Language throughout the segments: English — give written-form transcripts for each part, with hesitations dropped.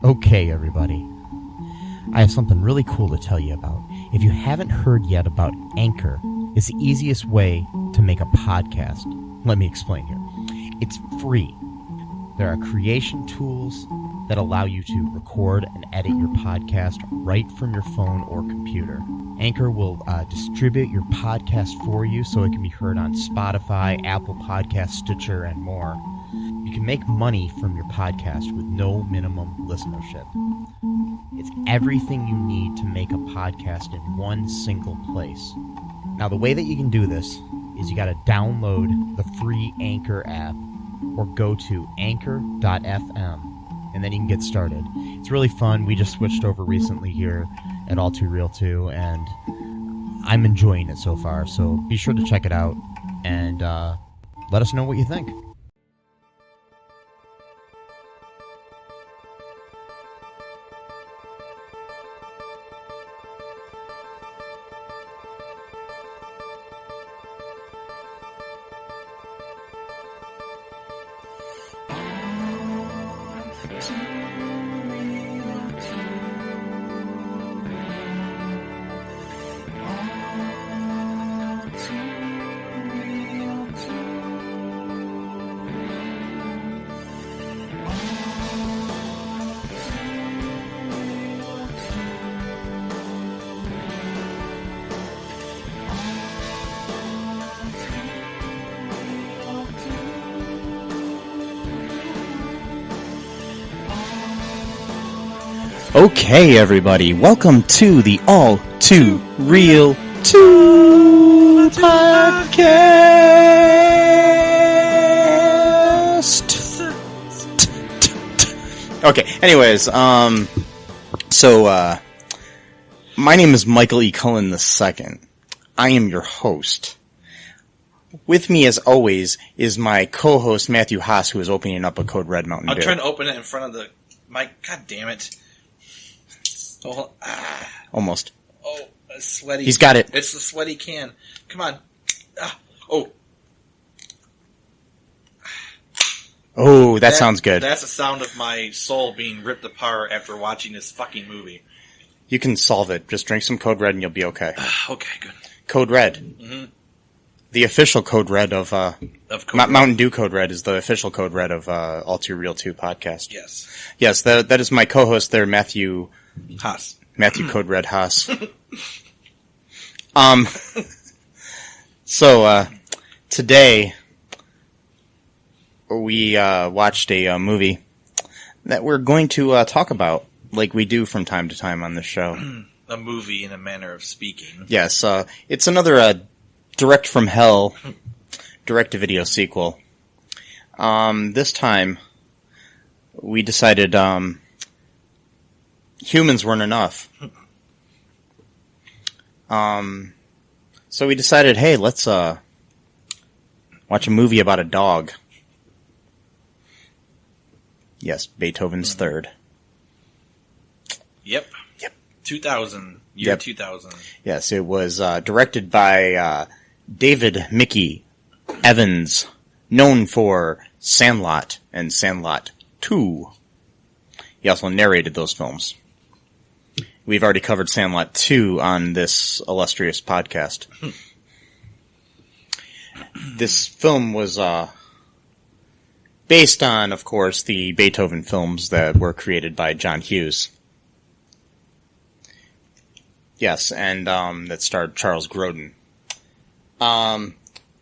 Okay, everybody. I have something really cool to tell you about. If you haven't heard yet about Anchor, it's the easiest way to make a podcast. Let me explain here. It's free. There are creation tools that allow you to record and edit your podcast right from your phone or computer. Anchor will distribute your podcast for you so it can be heard on Spotify, Apple Podcasts, Stitcher, and more. You can make money from your podcast with no minimum listenership. It's everything you need to make a podcast in one single place. Now, the way that you can do this is you got to download the free Anchor app or go to anchor.fm, and then you can get started. It's really fun. We just switched over recently here at All Too Real 2, and I'm enjoying it so far. So be sure to check it out and let us know what you think. Okay, everybody, welcome to the All Too Real 2 podcast. Okay, anyways, my name is Michael E. Cullen II. I am your host. With me, as always, is my co-host, Matthew Haas, who is opening up a Code Red Mountain Dew. I'm trying to open it in front of the mic. God damn it. Oh, Almost. Oh, it's sweaty. He's got it. It's the sweaty can. Come on. Oh. Oh, that sounds good. That's the sound of my soul being ripped apart after watching this fucking movie. You can solve it. Just drink some Code Red and you'll be okay. Okay, good. Code Red. Mm-hmm. The official Code Red of Code Red. Mountain Dew Code Red is the official Code Red of All Too Real 2 podcast. Yes. Yes, that is my co-host there, Matthew Haas. Matthew Code Red Haas. So today we watched a movie that we're going to talk about, like we do from time to time on this show. A movie in a manner of speaking. Yes, it's another Direct from Hell direct-to-video sequel. This time we decided humans weren't enough. So we decided, hey, let's watch a movie about a dog. Yes, Beethoven's Third. Yep. 2000. Year Yep. 2000. Yes, it was directed by David Mickey Evans, known for Sandlot and Sandlot 2. He also narrated those films. We've already covered Sandlot 2 on this illustrious podcast. This film was based on, of course, the Beethoven films that were created by John Hughes. Yes, and that starred Charles Grodin.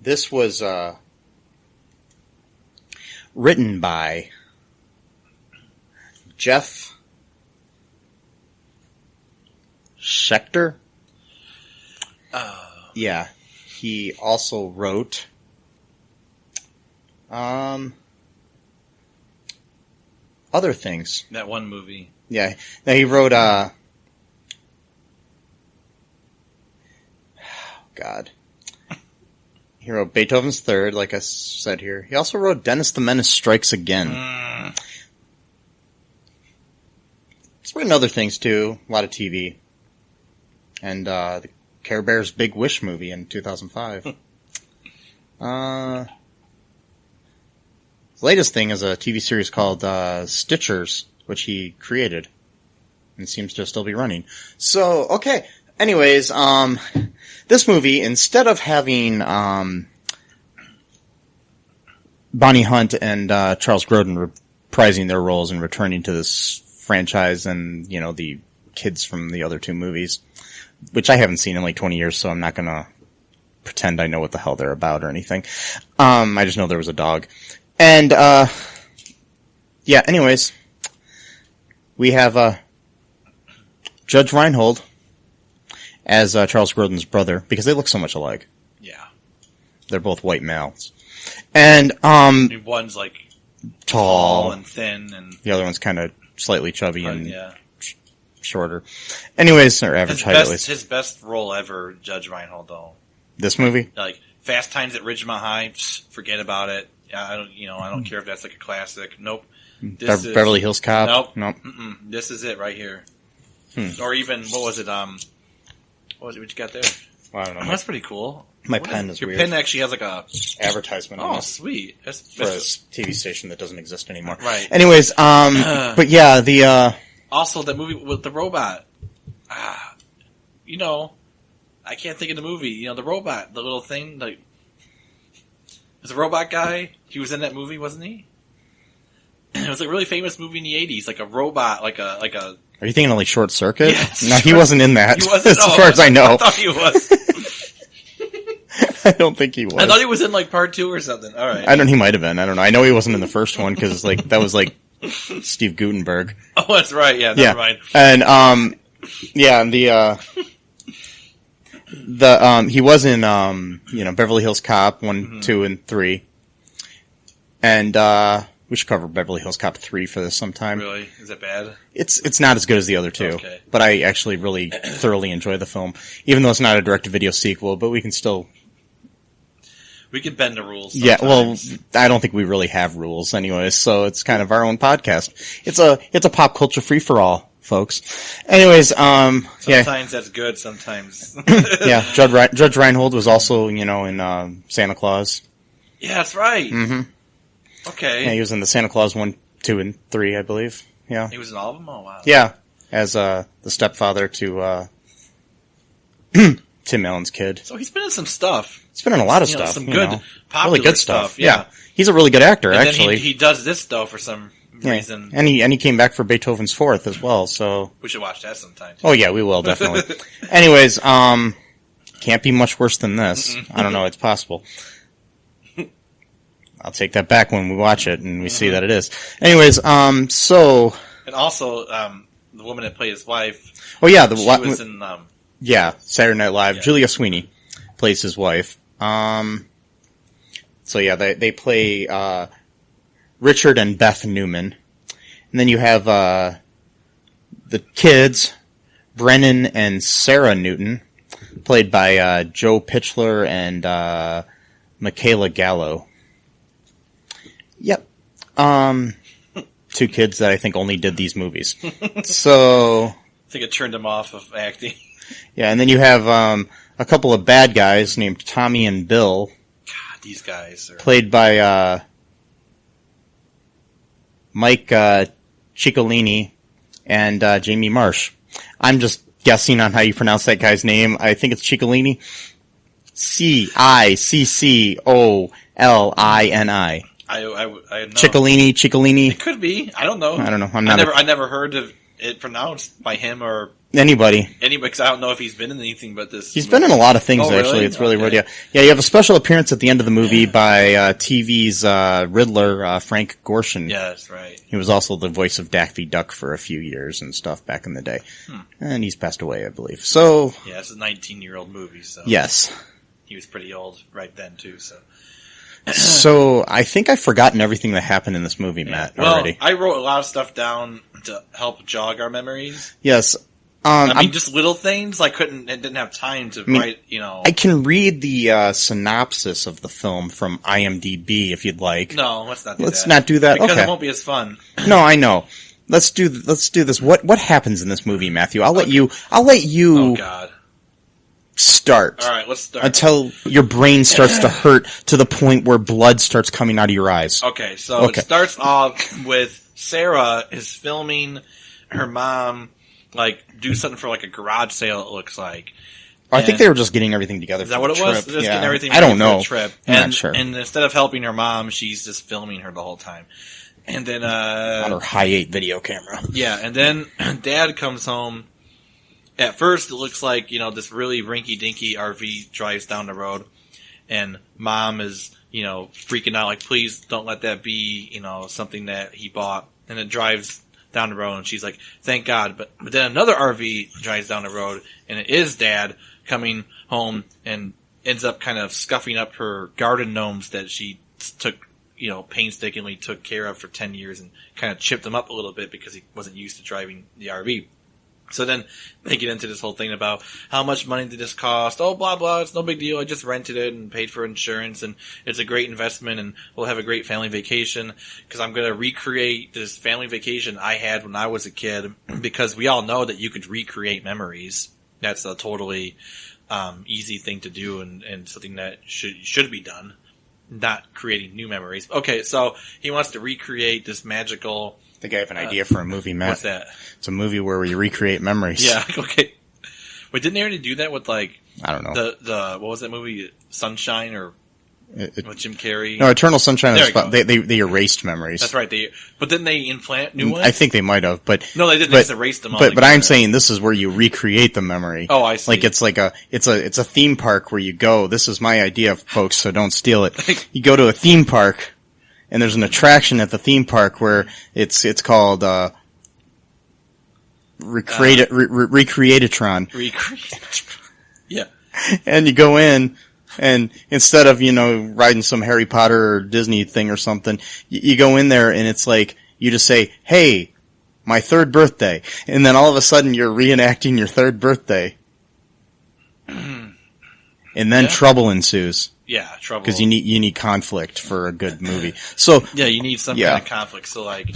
This was written by Jeff Schechter? Yeah. He also wrote other things. That one movie. Yeah. Now he wrote God. He wrote Beethoven's Third, like I said here. He also wrote Dennis the Menace Strikes Again. He's written other things too, a lot of TV. And the Care Bears Big Wish movie in 2005. His latest thing is a TV series called Stitchers which he created and seems to still be running. So, okay. Anyways, this movie, instead of having Bonnie Hunt and Charles Grodin reprising their roles and returning to this franchise and, the kids from the other two movies, which I haven't seen in like 20 years, so I'm not going to pretend I know what the hell they're about or anything. I just know there was a dog. And, anyways, we have Judge Reinhold as Charles Grodin's brother, because they look so much alike. Yeah. They're both white males. And, one's like tall and thin, and the other one's kind of slightly chubby and shorter. Anyways, or average height at least. His best role ever, Judge Reinhold, though. This movie? Like, Fast Times at Ridgemont High, forget about it. I don't care if that's like a classic. Nope. Beverly Hills Cop? Nope. This is it right here. Or even, what was it, what you got there? Well, I don't know. That's pretty cool. My pen is weird. Your pen actually has like a advertisement on it. Oh, sweet. That's for a TV station that doesn't exist anymore. Right. Anyways, but yeah, the also that movie with the robot. I can't think of the movie. The robot, the little thing, like there's a robot guy. He was in that movie, wasn't he? It was a really famous movie in the 80s, like a robot, like a Are you thinking of like Short Circuit? Yes. No, he wasn't in that. He wasn't, as far as I know. I thought he was. I don't think he was. I thought he was in like part 2 or something. All right. He might have been. I don't know. I know he wasn't in the first one because that was like Steve Guttenberg. Oh, that's right. Yeah, never mind. And he was in Beverly Hills Cop 1, 2, and 3. And we should cover Beverly Hills Cop 3 for this sometime. Really? Is it bad? It's not as good as the other two. Okay. But I actually really thoroughly enjoy the film. Even though it's not a direct-to-video sequel, but we can still... We can bend the rules sometimes. Yeah, well, I don't think we really have rules anyways, so it's kind of our own podcast. It's a pop culture free-for-all, folks. Anyways, sometimes that's good, sometimes... Yeah, Judge Reinhold was also, in Santa Claus. Yeah, that's right. Mm-hmm. Okay. Yeah, he was in the Santa Claus 1, 2, and 3, I believe. Yeah. He was in all of them? Oh, wow. Yeah, as the stepfather to Tim Allen's kid. So he's been in some stuff. He's been in a lot of stuff. Some good, popular really good stuff. Yeah. He's a really good actor, and actually. Then he does this, though, for some reason. And he came back for Beethoven's Fourth as well, so... We should watch that sometime. Oh, yeah, we will, definitely. Anyways, can't be much worse than this. I don't know, it's possible. I'll take that back when we watch it and we see that it is. Anyways, so... And also, the woman that played his wife... Oh, yeah. She was in... Saturday Night Live. Yeah. Julia Sweeney plays his wife. So, yeah, they play Richard and Beth Newman. And then you have the kids, Brennan and Sarah Newton, played by Joe Pitchler and Michaela Gallo. Yep. Two kids that I think only did these movies. So... I think it turned him off of acting. Yeah, and then you have a couple of bad guys named Tommy and Bill. God, these guys are... Played by Mike Ciccolini and Jamie Marsh. I'm just guessing on how you pronounce that guy's name. I think it's Ciccolini. Ciccolini. I know. Ciccolini. It could be. I don't know. I never heard of it pronounced by him or anybody. Because I don't know if he's been in anything but this. He's been in a lot of things, actually. Really? It's really weird. Yeah, you have a special appearance at the end of the movie by TV's Riddler, Frank Gorshin. Yeah, that's right. He was also the voice of Daffy Duck for a few years and stuff back in the day. And he's passed away, I believe. So yeah, it's a 19-year-old movie, so... Yes. He was pretty old right then, too, so... So, I think I've forgotten everything that happened in this movie, Matt, already. I wrote a lot of stuff down to help jog our memories. Yes. Just little things. I didn't have time to write, I can read the synopsis of the film from IMDb if you'd like. No, let's not do that. Let's not do that? Because okay. it won't be as fun. No, I know. Let's do this. What happens in this movie, Matthew? I'll let you Oh, God. Start. All right, let's start. Until your brain starts to hurt to the point where blood starts coming out of your eyes. Okay, so it starts off with Sarah is filming her mom, like, do something for, like, a garage sale, it looks like. I think they were just getting everything together for the trip. Is that what it was? Just getting everything I don't ready for know. the trip. I'm not sure. And instead of helping her mom, she's just filming her the whole time. And then, on her high-8 video camera. Yeah, and then Dad comes home. At first, it looks like, this really rinky-dinky RV drives down the road. And Mom is, freaking out, like, please don't let that be, something that he bought. And it drives down the road, and she's like, thank God. But then another RV drives down the road, and it is Dad coming home and ends up kind of scuffing up her garden gnomes that she took, painstakingly took care of for 10 years and kind of chipped them up a little bit because he wasn't used to driving the RV. So then they get into this whole thing about how much money did this cost? Oh, blah, blah, it's no big deal. I just rented it and paid for insurance, and it's a great investment, and we'll have a great family vacation because I'm going to recreate this family vacation I had when I was a kid, because we all know that you could recreate memories. That's a totally easy thing to do and something that should be done, not creating new memories. Okay, so he wants to recreate this magical... I think I have an idea for a movie, Matt. What's that? It's a movie where we recreate memories. Yeah, okay. Wait, didn't they already do that with, like... I don't know. The what was that movie? Sunshine or... with Jim Carrey? No, Eternal Sunshine is fun. They erased memories. That's right. But didn't they implant new ones? I think they might have, but... No, they didn't. They just erased them all. But I'm saying this is where you recreate the memory. Oh, I see. Like it's a theme park where you go. This is my idea, folks, so don't steal it. You go to a theme park, and there's an attraction at the theme park where it's called Recreatatron. Yeah. And you go in, and instead of, riding some Harry Potter or Disney thing or something, you go in there and it's like, you just say, hey, my third birthday. And then all of a sudden you're reenacting your third birthday. And then trouble ensues. Yeah, trouble. Because you need conflict for a good movie. So yeah, you need some kind of conflict. So like,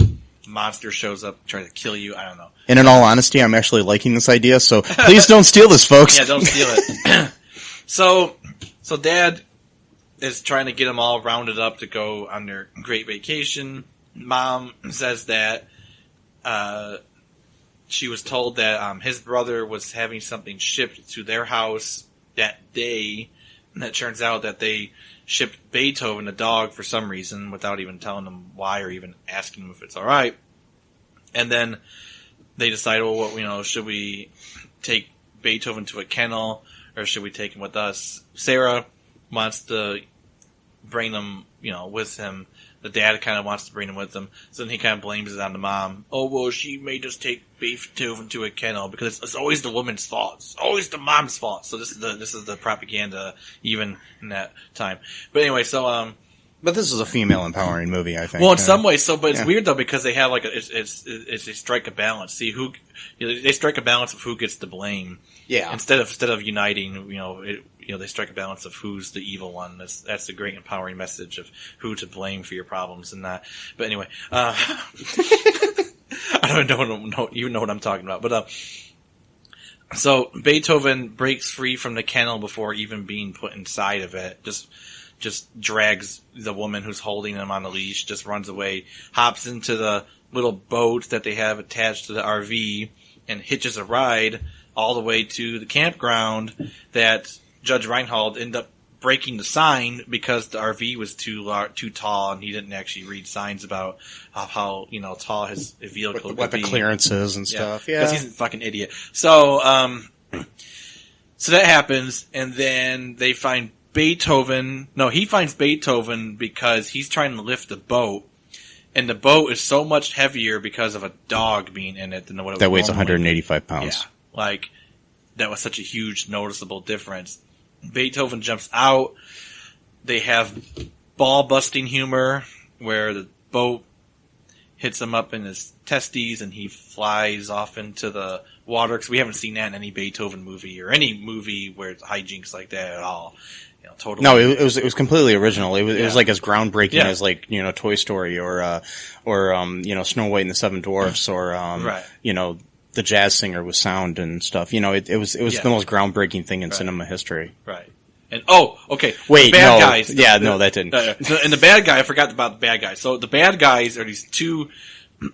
monster shows up trying to kill you. I don't know. And in all honesty, I'm actually liking this idea. So please don't steal this, folks. Yeah, don't steal it. So Dad is trying to get them all rounded up to go on their great vacation. Mom says that she was told that his brother was having something shipped to their house that day. And it turns out that they shipped Beethoven, a dog, for some reason, without even telling them why or even asking him if it's all right. And then they decide, well, should we take Beethoven to a kennel or should we take him with us? Sarah wants to bring him, with him. The dad kind of wants to bring him with him. So then he kind of blames it on the mom. Oh, well, she made us take Beethoven to a kennel because it's always the woman's fault. It's always the mom's fault. So this is the propaganda even in that time. But anyway, so but this is a female empowering movie, I think. Well, in some ways, but it's weird though because they have like it's they strike a balance. See they strike a balance of who gets the blame. Yeah. Instead of uniting, they strike a balance of who's the evil one. That's the great empowering message of who to blame for your problems and that. But anyway, I don't even know what I'm talking about. But so Beethoven breaks free from the kennel before even being put inside of it. Just drags the woman who's holding him on a leash, just runs away, hops into the little boat that they have attached to the RV, and hitches a ride all the way to the campground that Judge Reinhold ended up breaking the sign because the RV was too tall and he didn't actually read signs about how tall his vehicle could be. What the clearance is and stuff. Yeah. Because he's a fucking idiot. So that happens, and then they find Beethoven. No, he finds Beethoven because he's trying to lift the boat, and the boat is so much heavier because of a dog being in it than what it was. That weighs 185 pounds. Yeah, like that was such a huge noticeable difference. Beethoven jumps out. They have ball-busting humor where the boat hits him up in his testes and he flies off into the water. Because we haven't seen that in any Beethoven movie or any movie where it's hijinks like that at all. Totally. No, it was completely original. It was like as groundbreaking as like Toy Story or Snow White and the Seven Dwarfs or the Jazz Singer with sound and stuff. It was the most groundbreaking thing in cinema history. Right. And okay. Wait, guys. Yeah, no, that didn't. And the bad guy, I forgot about the bad guy. So the bad guys are these two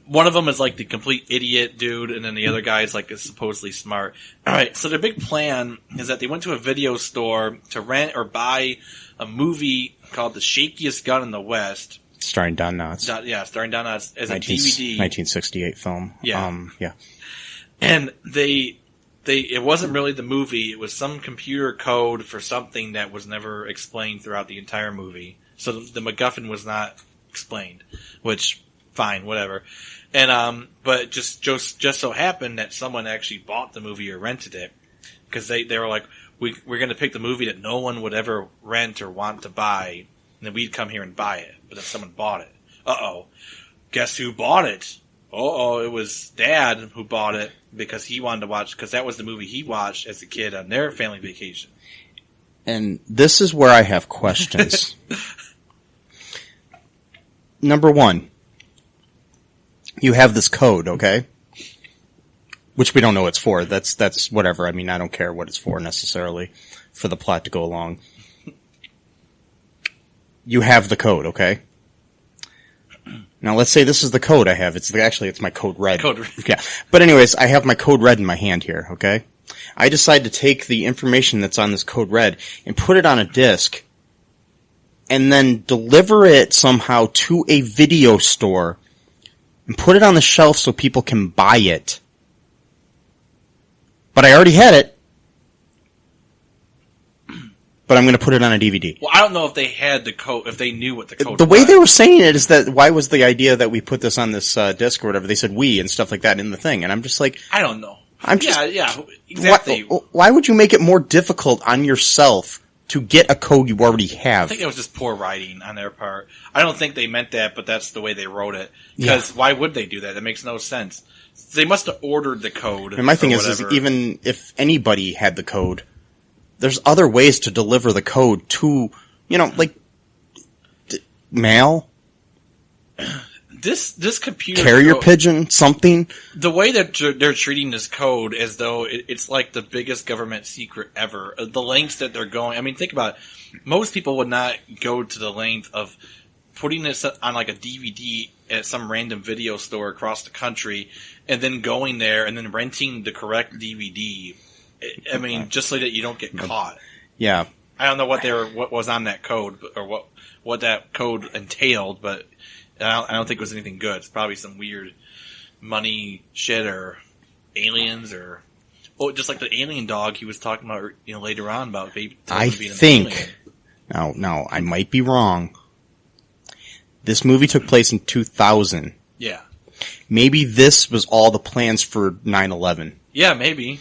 one of them is like the complete idiot dude, and then the other guy is like supposedly smart. All right, so their big plan is that they went to a video store to rent or buy a movie called The Shakiest Gun in the West. Starring Don Knotts. Starring Don Knotts as a DVD. 1968 film. Yeah. Yeah. And it wasn't really the movie, it was some computer code for something that was never explained throughout the entire movie. So the MacGuffin was not explained, which, fine, whatever. And, but just so happened that someone actually bought the movie or rented it, because they were like, we're gonna pick the movie that no one would ever rent or want to buy, and then we'd come here and buy it. But then someone bought it. Uh-oh. Guess who bought it? It was Dad who bought it because he wanted to watch, because that was the movie he watched as a kid on their family vacation. And this is where I have questions. Number one, you have this code, okay? Which we don't know what it's for. That's whatever. I mean, I don't care what it's for necessarily for the plot to go along. You have the code, okay? Now, let's say this is the code I have. It's my code red. Yeah. But anyways, I have my code red in my hand here, okay? I decide to take the information that's on this code red and put it on a disc and then deliver it somehow to a video store and put it on the shelf so people can buy it. But I already had it. But I'm going to put it on a DVD. Well, I don't know if they had the code, if they knew what the code was. The way they were saying it is that, why was the idea that we put this on this disc or whatever? They said we and stuff like that in the thing. And I'm just like... I don't know. Yeah, exactly. Why would you make it more difficult on yourself to get a code you already have? I think it was just poor writing on their part. I don't think they meant that, but that's the way they wrote it. Because why would they do that? It makes no sense. They must have ordered the code. And my thing is even if anybody had the code, there's other ways to deliver the code to, like mail, this computer carrier pigeon, something. The way that they're treating this code as though it's like the biggest government secret ever. The lengths that they're going. I mean, think about it. Most people would not go to the length of putting this on like a DVD at some random video store across the country, and then going there and then renting the correct DVD. I mean, just so that you don't get caught. Yeah. I don't know what was on that code or what that code entailed, but I don't think it was anything good. It's probably some weird money shit or aliens or just like the alien dog he was talking about, later on about Beethoven being an alien. Now I might be wrong. This movie took place in 2000. Yeah. Maybe this was all the plans for 9/11. Yeah, maybe.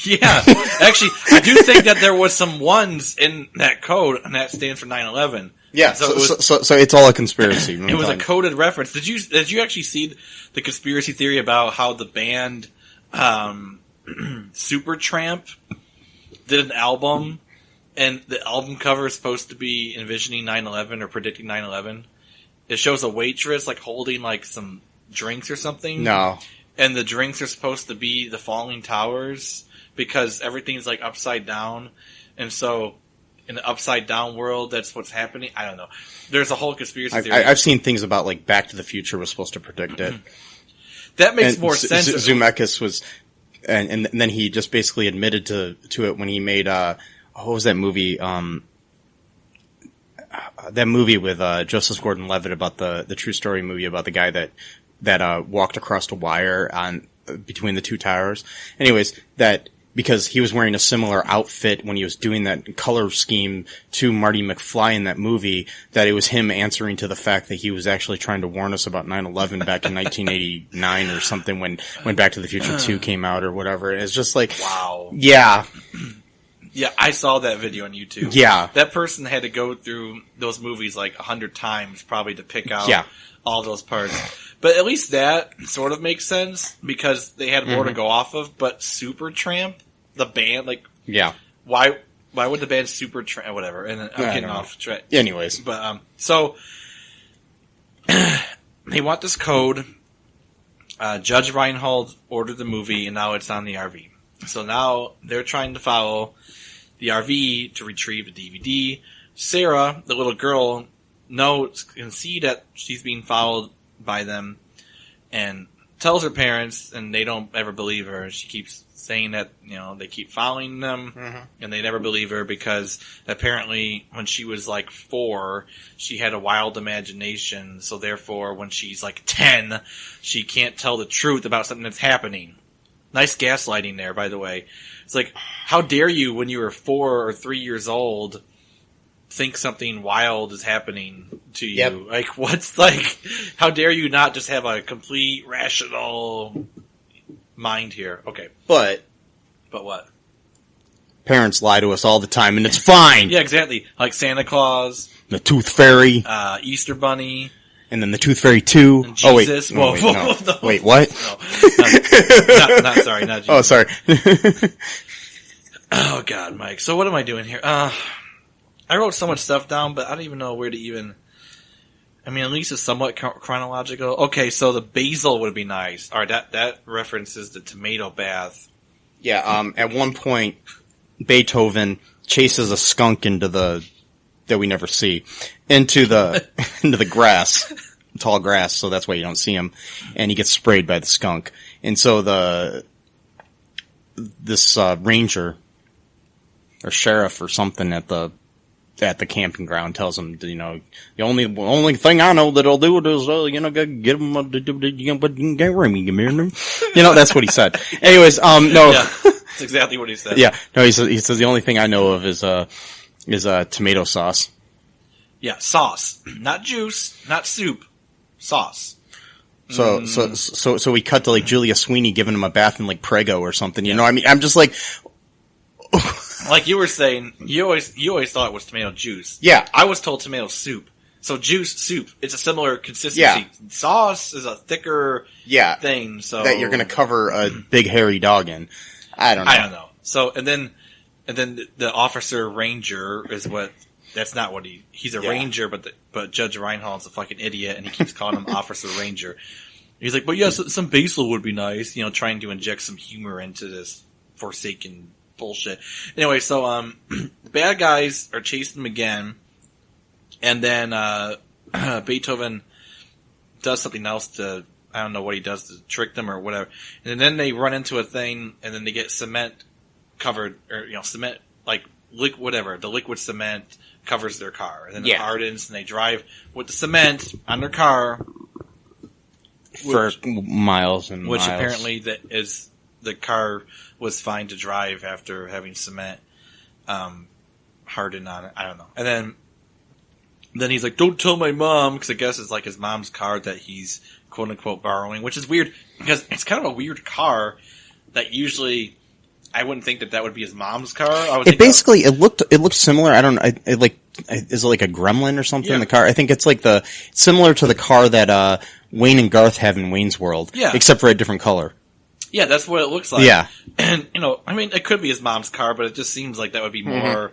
Yeah, actually, I do think that there was some ones in that code, and that stands for 9/11. Yeah, so it's all a conspiracy. It was a coded reference. Did you actually see the conspiracy theory about how the band Supertramp did an album, and the album cover is supposed to be envisioning 9/11 or predicting 9/11? It shows a waitress like holding like some drinks or something. No, and the drinks are supposed to be the falling towers. Because everything's like upside down, and so in the upside down world, that's what's happening. I don't know. There's a whole conspiracy theory. I've seen things about like Back to the Future was supposed to predict it. That makes more sense. Zemeckis was, and then he just basically admitted to it when he made what was that movie? That movie with Joseph Gordon-Levitt about the true story movie about the guy that walked across the wire on between the two towers. Anyways, that. Because he was wearing a similar outfit when he was doing that color scheme to Marty McFly in that movie, that it was him answering to the fact that he was actually trying to warn us about 9/11 back in 1989 or something when Back to the Future 2 came out or whatever. And it's just like, wow. Yeah. Yeah, I saw that video on YouTube. Yeah. That person had to go through those movies like 100 times probably to pick out all those parts. But at least that sort of makes sense because they had more to go off of. But Supertramp, the band, like, why would the band Supertramp, whatever? And I'm getting off track. Anyways, but so they want this code. Judge Reinhold ordered the movie, and now it's on the RV. So now they're trying to follow the RV to retrieve the DVD. Sarah, the little girl, can see that she's being followed by them, and tells her parents, and they don't ever believe her. She keeps saying that, they keep following them, and they never believe her because apparently when she was like 4, she had a wild imagination, so therefore when she's like 10, she can't tell the truth about something that's happening. Nice gaslighting there, by the way. It's like, how dare you, when you were 4 or 3 years old, think something wild is happening to you? Yep. Like, how dare you not just have a complete rational mind here? Okay. But what? Parents lie to us all the time, and it's fine. Yeah, exactly. Like Santa Claus, The Tooth Fairy, Easter Bunny, and then the Tooth Fairy 2. and Jesus. Oh, wait. No, Whoa, wait, no. no. Wait, what? No, not sorry, not Jesus. Oh, sorry. Oh, God, Mike. So what am I doing here? I wrote so much stuff down, but I don't even know where to even... I mean, at least it's somewhat chronological. Okay, so the basil would be nice. All right, that references the tomato bath. Yeah, at one point, Beethoven chases a skunk that we never see, into the grass, tall grass, so that's why you don't see him, and he gets sprayed by the skunk. And so this ranger, or sheriff or something at the camping ground tells him, the only thing I know that I'll do is, get him, that's what he said. Anyways, no. Yeah, that's exactly what he said. Yeah, no, he says the only thing I know of is tomato sauce. Yeah, sauce. Not juice, not soup. Sauce. So we cut to like Julia Sweeney giving him a bath in like Prego or something, you know? I mean, I'm just like, like you were saying, you always thought it was tomato juice. Yeah. I was told tomato soup. So juice, soup, it's a similar consistency. Yeah. Sauce is a thicker thing, so that you're going to cover a big hairy dog in. I don't know. So and then the officer ranger is what. That's not what he's a ranger, but Judge Reinhold's a fucking idiot, and he keeps calling him Officer Ranger. He's like, but yeah, some basil would be nice, trying to inject some humor into this forsaken bullshit. Anyway, so the bad guys are chasing him again, and then Beethoven does something else to, I don't know what he does to trick them or whatever, and then they run into a thing, and then they get cement covered, or cement, like whatever, the liquid cement covers their car, and then it hardens, and they drive with the cement on their car for miles and which miles. Apparently the car was fine to drive after having cement hardened on it. I don't know. And then he's like, "Don't tell my mom," because I guess it's like his mom's car that he's quote unquote borrowing, which is weird because it's kind of a weird car that usually. I wouldn't think that would be his mom's car. It looked similar. I don't know. Is it like a Gremlin or something? Yeah. The car. I think it's like similar to the car that Wayne and Garth have in Wayne's World. Yeah. Except for a different color. Yeah, that's what it looks like. Yeah. And I mean, it could be his mom's car, but it just seems like that would be more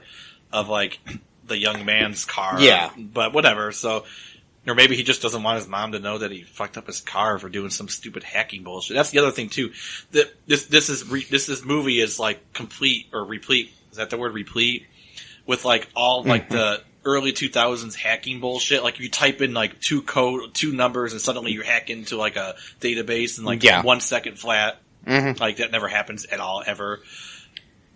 of like the young man's car. Yeah. But whatever. So. Or maybe he just doesn't want his mom to know that he fucked up his car for doing some stupid hacking bullshit. That's the other thing too. That this movie is like complete or replete. Is that the word, replete? With like all like the early 2000s hacking bullshit. Like you type in like two numbers and suddenly you hack into like a database in like 1 second flat. Like that never happens at all ever.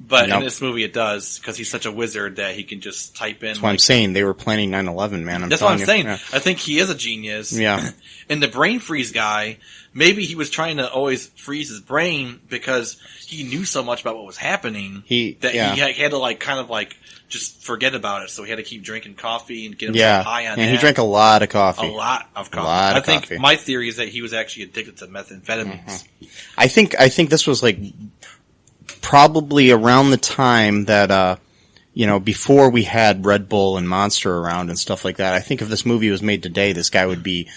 But in this movie it does, because he's such a wizard that he can just type in. That's what I'm saying. They were planning 9/11, man. That's what I'm saying. Yeah. I think he is a genius. Yeah. And the brain freeze guy, maybe he was trying to always freeze his brain because he knew so much about what was happening he had to like kind of like just forget about it. So he had to keep drinking coffee and get himself high on that. He drank a lot of coffee. A lot of coffee. I think my theory is that he was actually addicted to methamphetamines. I think this was like probably around the time that, before we had Red Bull and Monster around and stuff like that. I think if this movie was made today, this guy would be,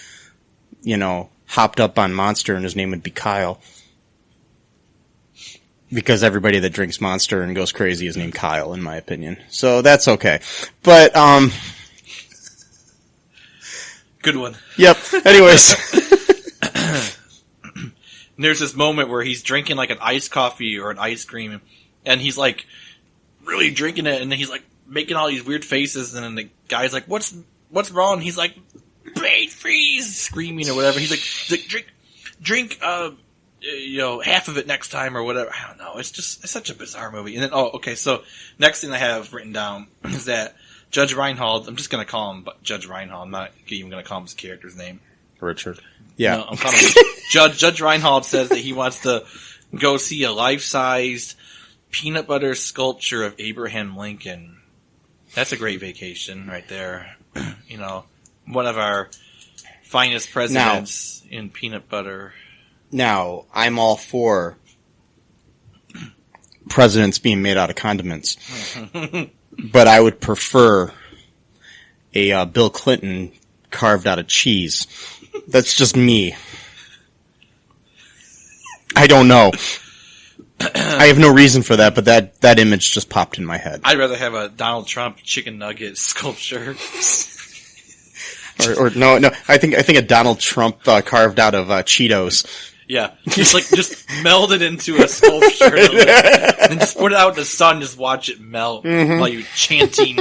hopped up on Monster and his name would be Kyle. Because everybody that drinks Monster and goes crazy is named Kyle, in my opinion. So that's okay. But, good one. Yep. Anyways. And there's this moment where he's drinking like an iced coffee or an ice cream, and he's like really drinking it, and he's like making all these weird faces, and then the guy's like, "What's wrong?" And he's like, "Brain freeze!" screaming or whatever. He's like, drink, half of it next time or whatever. I don't know. It's such a bizarre movie. And then, so next thing I have written down is that Judge Reinhold, I'm just going to call him Judge Reinhold. I'm not even going to call him his character's name. Richard. Yeah. No, I'm calling him Judge Reinhold says that he wants to go see a life-sized peanut butter sculpture of Abraham Lincoln. That's a great vacation right there. One of our finest presidents in peanut butter. Now, I'm all for presidents being made out of condiments. But I would prefer a Bill Clinton carved out of cheese. That's just me. I don't know. I have no reason for that, but that image just popped in my head. I'd rather have a Donald Trump chicken nugget sculpture. or no, I think a Donald Trump carved out of Cheetos. Yeah, just meld it into a sculpture and just put it out in the sun. Just watch it melt while you chanting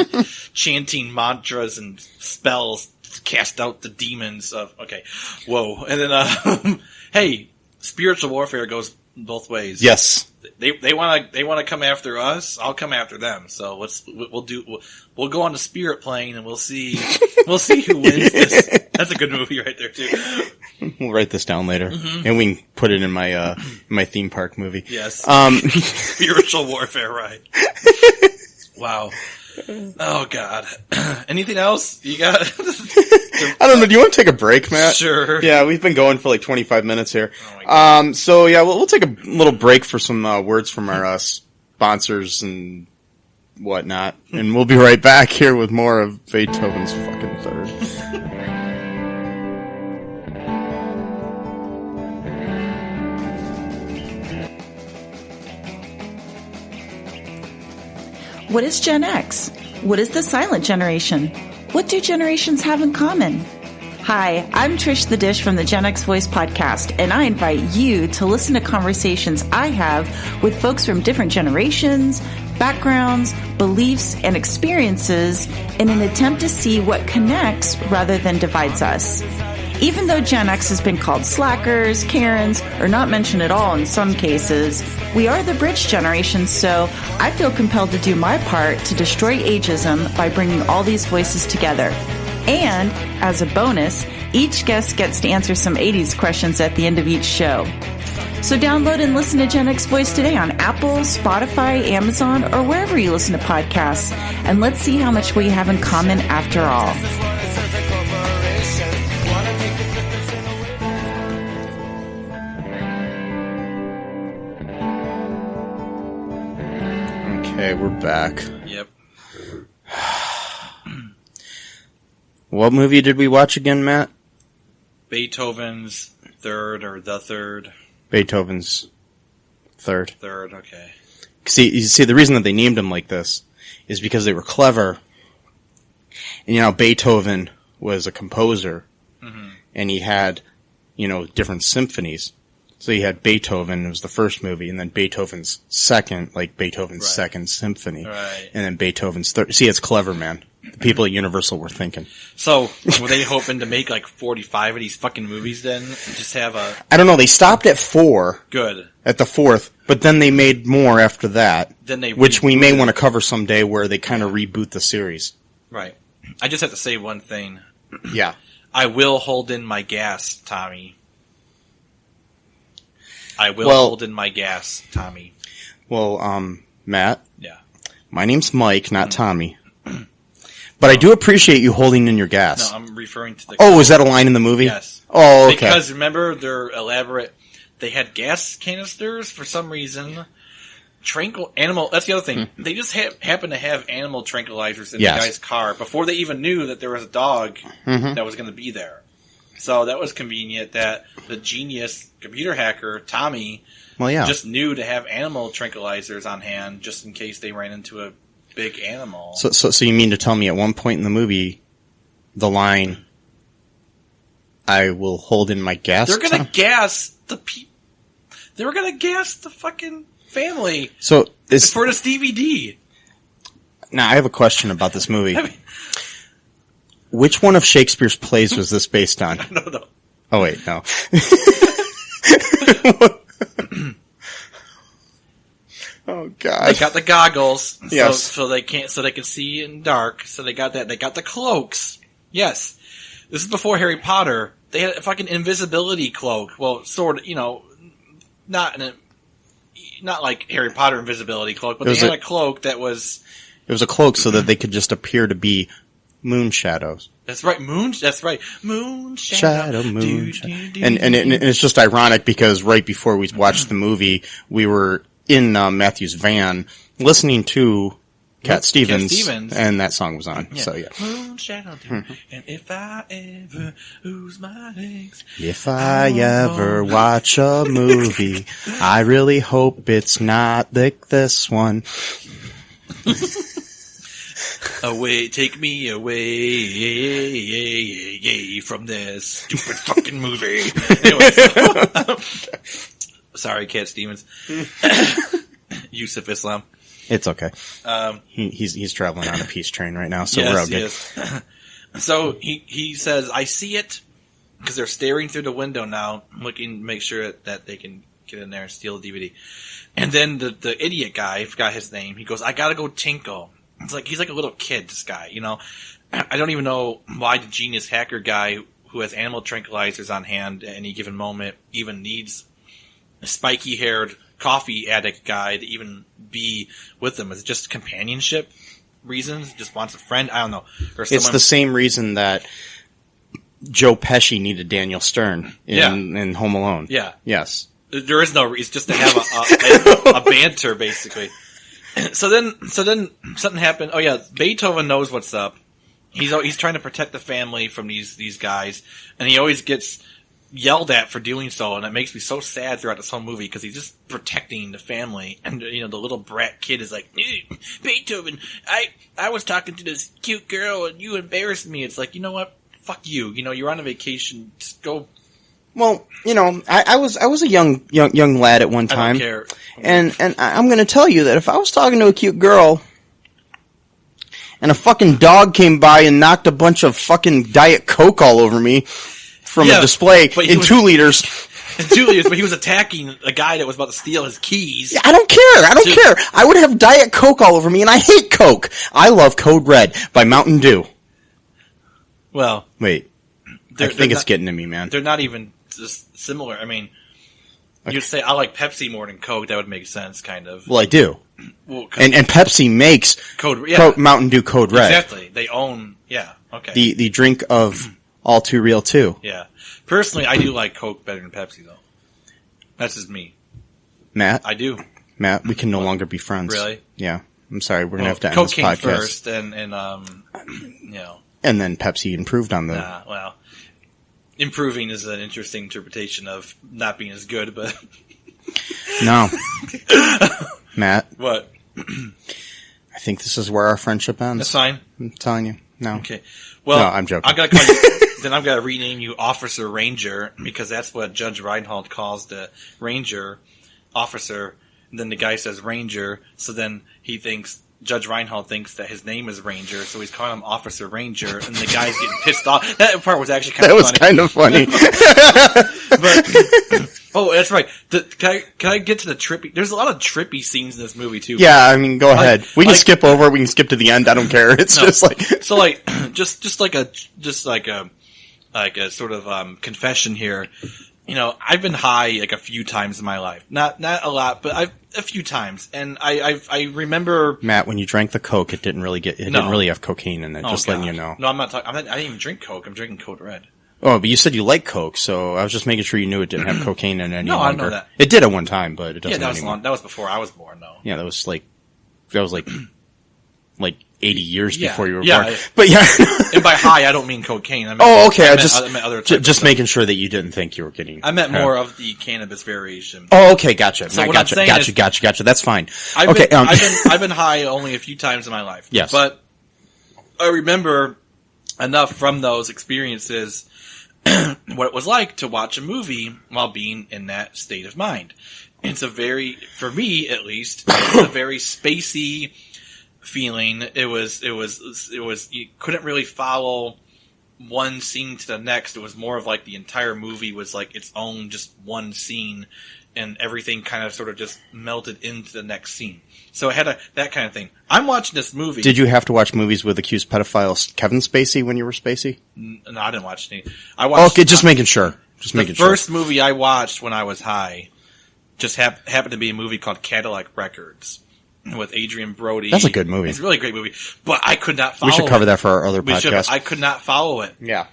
mantras and spells to cast out the demons of. Okay, whoa, and then hey, spiritual warfare goes both ways. Yes. They want to come after us. I'll come after them. So we'll go on the spirit plane and we'll see who wins this. That's a good movie right there too. We'll write this down later, and we can put it in my theme park movie. Yes. Spiritual warfare, right? Wow. Oh God. Anything else you got? I don't know. Do you want to take a break, Matt? Sure. Yeah, we've been going for like 25 minutes here. Oh my God. So yeah, we'll take a little break for some words from our sponsors and whatnot, and we'll be right back here with more of Beethoven's fucking Third. What is Gen X? What is the silent generation? What do generations have in common? Hi, I'm Trish the Dish from the Gen X Voice podcast, and I invite you to listen to conversations I have with folks from different generations, backgrounds, beliefs, and experiences in an attempt to see what connects rather than divides us. Even though Gen X has been called slackers, Karens, or not mentioned at all in some cases, we are the bridge generation, so I feel compelled to do my part to destroy ageism by bringing all these voices together. And, as a bonus, each guest gets to answer some 80s questions at the end of each show. So download and listen to Gen X Voice today on Apple, Spotify, Amazon, or wherever you listen to podcasts, and let's see how much we have in common after all. Okay, we're back. Yep. What movie did we watch again, Matt? Beethoven's Third or The Third. Beethoven's Third. Third, okay. See, the reason that they named him like this is because they were clever. And, Beethoven was a composer. And he had, different symphonies. So you had Beethoven, it was the first movie, and then Beethoven's second, like Beethoven's second symphony. Right. And then Beethoven's third. See, it's clever, man. The people at Universal were thinking. So, were they hoping to make like 45 of these fucking movies then? And just have a... I don't know, they stopped at 4. Good. At the 4th, but then they made more after that. Then they which we may want to cover someday where they kind of reboot the series. Right. I just have to say one thing. Yeah. I will hold in my gas, Tommy. I will hold in my gas, Tommy. Well, Matt. Yeah. My name's Mike, not Tommy. But I do appreciate you holding in your gas. No, I'm referring to the... Oh, is that a line in the movie? Yes. Oh, okay. Because remember, they're elaborate... They had gas canisters for some reason. That's the other thing. They just happened to have animal tranquilizers in the guy's car before they even knew that there was a dog that was going to be there. So that was convenient that the genius computer hacker, Tommy, just knew to have animal tranquilizers on hand just in case they ran into a big animal. So you mean to tell me at one point in the movie, the line, I will hold in my gas? They're going to gas the people. They were going to gas the fucking family for this DVD. Now, I have a question about this movie. I mean, which one of Shakespeare's plays was this based on? I don't know. Oh, wait, no. Oh God! They got the goggles, Yes. so they can see in dark. So they got that. They got the cloaks. Yes, this is before Harry Potter. They had a fucking invisibility cloak. Well, sort of, not like Harry Potter invisibility cloak, but they had a cloak that was. It was a cloak so that they could just appear to be moon shadows. That's right, moon shadow. Moon shadow. And it's just ironic because right before we watched the movie, we were in Matthew's van listening to Cat Stevens, and that song was on. Yeah. So yeah. Moon shadow. And if I ever lose my legs, if I ever watch a movie, I really hope it's not like this one. Away, take me away from this stupid fucking movie. Anyway, sorry, Cat Stevens. Yusuf Islam. It's okay. He's traveling on a peace train right now, so yes, we're all good. Yes. So he says, I see it, because they're staring through the window now, looking to make sure that they can get in there and steal the DVD. And then the idiot guy, I forgot his name, he goes, I gotta go tinkle. It's like, he's like a little kid, this guy, I don't even know why the genius hacker guy who has animal tranquilizers on hand at any given moment even needs a spiky-haired coffee addict guy to even be with them. Is it just companionship reasons? Just wants a friend? I don't know. Or it's the same reason that Joe Pesci needed Daniel Stern in Home Alone. Yeah. Yes. There is no reason, just to have a banter, basically. So then something happened. Oh yeah, Beethoven knows what's up. He's trying to protect the family from these guys, and he always gets yelled at for doing so, and it makes me so sad throughout this whole movie because he's just protecting the family, and the little brat kid is like, Beethoven, I was talking to this cute girl and you embarrassed me. It's like, you know what? Fuck you. You're on a vacation. Just go. Well, I was a young lad at one time. I don't care. And I'm going to tell you that if I was talking to a cute girl and a fucking dog came by and knocked a bunch of fucking Diet Coke all over me from a display in 2 liters. In 2 liters, but he was attacking a guy that was about to steal his keys. Yeah, I don't care. I would have Diet Coke all over me, and I hate Coke. I love Code Red by Mountain Dew. Well. Wait. I think it's getting to me, man. They're not even just similar. I mean, you'd say I like Pepsi more than Coke. That would make sense, kind of. Well, I do. Well, and Pepsi makes Mountain Dew Code Red. Exactly. They own, okay. The drink of all too real, too. Yeah. Personally, I do like Coke better than Pepsi, though. That's just me. Matt? I do. Matt, we can no longer be friends. Really? Yeah. I'm sorry. We're going to have to end Coke this came podcast. first, and And then Pepsi improved on the... Nah, well... Improving is an interesting interpretation of not being as good, but... No. Matt. What? I think this is where our friendship ends. That's fine. I'm telling you. No. Okay. Well, no, I'm joking. I'm gonna call you, then I've got to rename you Officer Ranger, because that's what Judge Reinhold calls the Ranger officer. And then the guy says Ranger, so then Judge Reinhold thinks that his name is Ranger, so he's calling him Officer Ranger, and the guy's getting pissed off. That part was actually kind of funny. That was kind of funny. But, that's right. Can I get to the trippy? There's a lot of trippy scenes in this movie, too. Yeah, I mean, go ahead. We can skip over, we can skip to the end, I don't care. It's just like... So, like, just like a sort of, confession here. I've been high like a few times in my life. Not a lot, but a few times. And I remember... Matt, when you drank the Coke, it didn't really have cocaine in it, letting you know. No, I'm not talking... I didn't even drink Coke. I'm drinking Code Red. Oh, but you said you like Coke, so I was just making sure you knew it didn't have cocaine in it any longer. No, I know that. It did at one time, but it doesn't anymore. That was before I was born, though. Yeah, that was like 80 years before you were born. But yeah. And by high, I don't mean cocaine. I meant other just making sure that you didn't think you were getting... I meant more of the cannabis variation. Oh, okay, gotcha. So Gotcha. That's fine. I've been high only a few times in my life. Yes. But I remember enough from those experiences what it was like to watch a movie while being in that state of mind. It's for me at least, it's a very spacey feeling. It was, you couldn't really follow one scene to the next. It was more of like the entire movie was like its own just one scene, and everything kind of sort of just melted into the next scene. So it had that kind of thing. I'm watching this movie. Did you have to watch movies with accused pedophile Kevin Spacey when you were Spacey? No, I didn't watch any. I watched. Okay, just making sure. The first movie I watched when I was high just happened to be a movie called Cadillac Records with Adrian Brody. That's a good movie. It's a really great movie, but I could not follow it. We should cover that for our other podcast. I could not follow it. Yeah.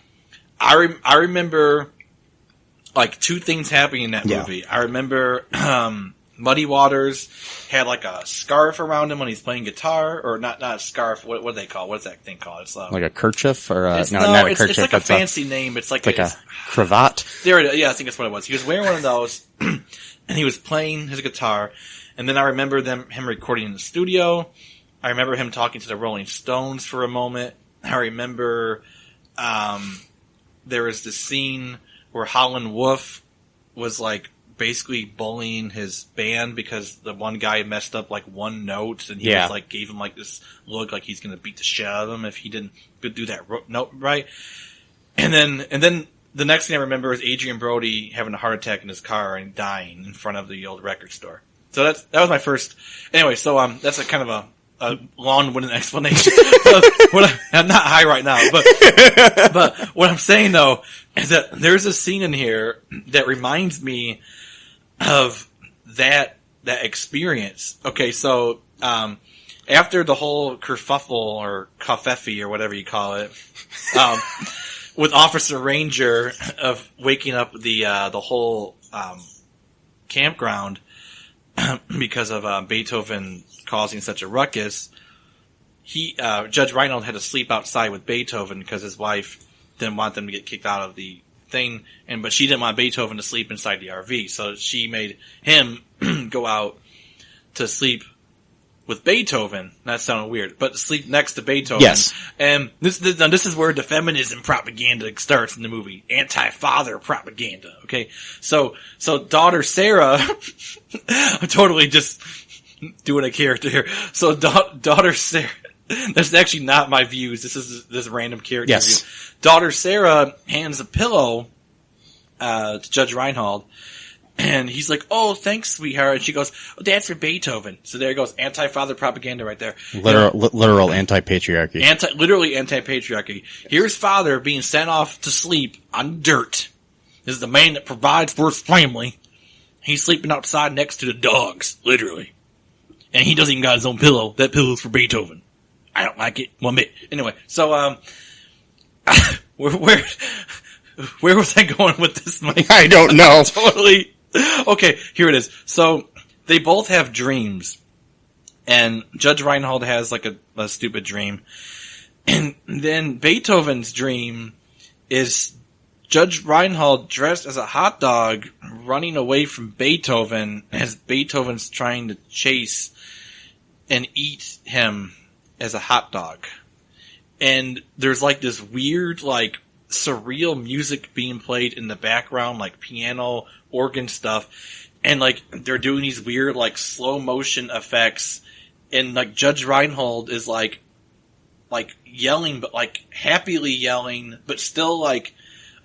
I remember like two things happening in that movie. I remember Muddy Waters had like a scarf around him when he's playing guitar, or not a scarf. What do they call it? What's that thing called? It's like a kerchief, or not a kerchief. It's like a fancy name. It's like a cravat. There it is. Yeah, I think that's what it was. He was wearing one of those, and he was playing his guitar. And then I remember him recording in the studio. I remember him talking to the Rolling Stones for a moment. I remember there was this scene where Howlin' Wolf was like basically bullying his band because the one guy messed up like one note, and he was like gave him like this look like he's gonna beat the shit out of him if he didn't do that note right. And then the next thing I remember is Adrian Brody having a heart attack in his car and dying in front of the old record store. So that was my first. Anyway, so that's a kind of a long-winded explanation. I'm not high right now, but what I'm saying though is that there's a scene in here that reminds me of that experience. Okay, so after the whole kerfuffle or cuffeffy or whatever you call it, with Officer Ranger of waking up the whole campground because of Beethoven causing such a ruckus, Judge Reinhold had to sleep outside with Beethoven because his wife didn't want them to get kicked out of the thing, but she didn't want Beethoven to sleep inside the RV, so she made him go out to sleep with Beethoven. That sounded weird, but to sleep next to Beethoven. Yes. And this is where the feminism propaganda starts in the movie. Anti-father propaganda. Okay. So daughter Sarah, I'm totally just doing a character here. So daughter Sarah, that's actually not my views. This is this random character yes. view. Daughter Sarah hands a pillow, to Judge Reinhold. And he's like, "Oh, thanks, sweetheart." And she goes, "Oh, that's for Beethoven." So there goes anti-father propaganda right there. Literal anti-patriarchy. Literally anti-patriarchy. Here's father being sent off to sleep on dirt. This is the man that provides for his family. He's sleeping outside next to the dogs, literally. And he doesn't even got his own pillow. That pillow's for Beethoven. I don't like it one bit. Anyway, so where was I going with this, Mike? I don't know. Totally. Okay, here it is. So, they both have dreams. And Judge Reinhold has like a stupid dream. And then Beethoven's dream is Judge Reinhold dressed as a hot dog running away from Beethoven as Beethoven's trying to chase and eat him as a hot dog. And there's like this weird, like, surreal music being played in the background, like piano, organ stuff, and like they're doing these weird like slow motion effects, and like Judge Reinhold is like yelling, but like happily yelling, but still like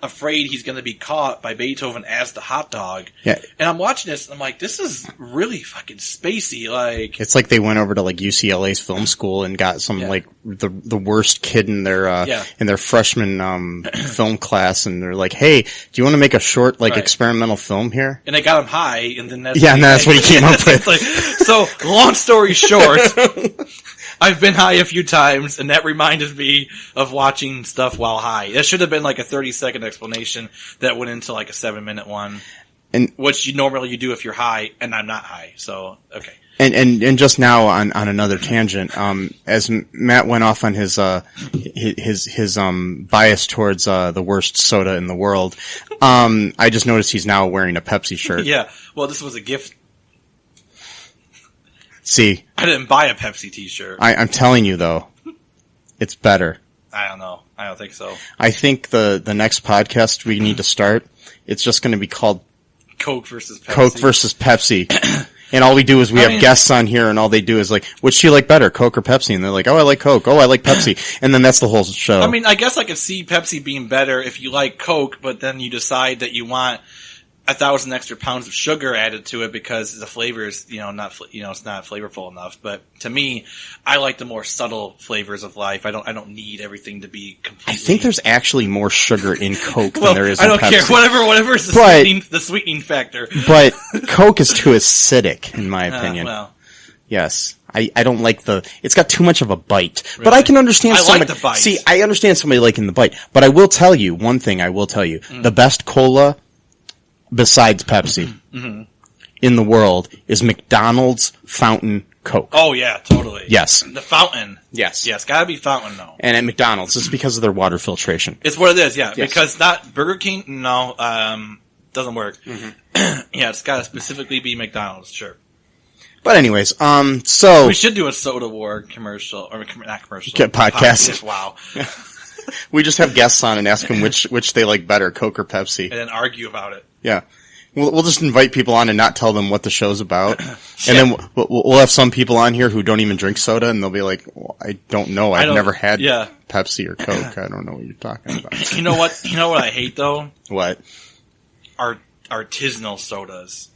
afraid he's going to be caught by Beethoven as the hot dog. Yeah. And I'm watching this and I'm like, this is really fucking spacey. Like, it's like they went over to like UCLA's film school and got some like the worst kid in their freshman film class, and they're like, "Hey, do you want to make a short like experimental film here?" And they got him high, and then that's what he came up with. Like, so long story short, I've been high a few times, and that reminded me of watching stuff while high. That should have been like a 30-second explanation that went into like a 7-minute one, and which you normally do if you're high, and I'm not high. So okay. And just now on another tangent, as Matt went off on his bias towards the worst soda in the world, I just noticed he's now wearing a Pepsi shirt. Yeah. Well, this was a gift. See, I didn't buy a Pepsi t-shirt. I'm telling you though, it's better. I don't know. I don't think so. I think the next podcast we need to start, it's just going to be called Coke versus Pepsi. Coke versus Pepsi. And all we do is we have guests on here, and all they do is like, which do you like better, Coke or Pepsi? And they're like, oh, I like Coke. Oh, I like Pepsi. And then that's the whole show. I mean, I guess I could see Pepsi being better if you like Coke, but then you decide that you want 1,000 extra pounds of sugar added to it because the flavor is, it's not flavorful enough. But to me, I like the more subtle flavors of life. I don't need everything to be completely. I think there's actually more sugar in Coke than there is in Pepsi. I don't care. Whatever is the sweetening factor. But Coke is too acidic, in my opinion. Yes. I don't like it's got too much of a bite. Really? But I can understand somebody. Like the bite. See, I understand somebody liking the bite. But I will tell you, one thing I will tell you. The best cola besides Pepsi in the world is McDonald's Fountain Coke. Oh, yeah, totally. Yes. The fountain. Yes. Yes, gotta be fountain, though. And at McDonald's, it's because of their water filtration. It's what it is, yeah. Yes. Because not Burger King, no, doesn't work. Yeah, it's gotta specifically be McDonald's, sure. But anyways, so... We should do a soda war commercial, or not commercial. Podcast. Wow. We just have guests on and ask them which they like better, Coke or Pepsi. And then argue about it. Yeah. We'll just invite people on and not tell them what the show's about. And then we'll have some people on here who don't even drink soda, and they'll be like, well, I don't know. I've never had Pepsi or Coke. I don't know what you're talking about. You know what I hate, though? What? Artisanal sodas.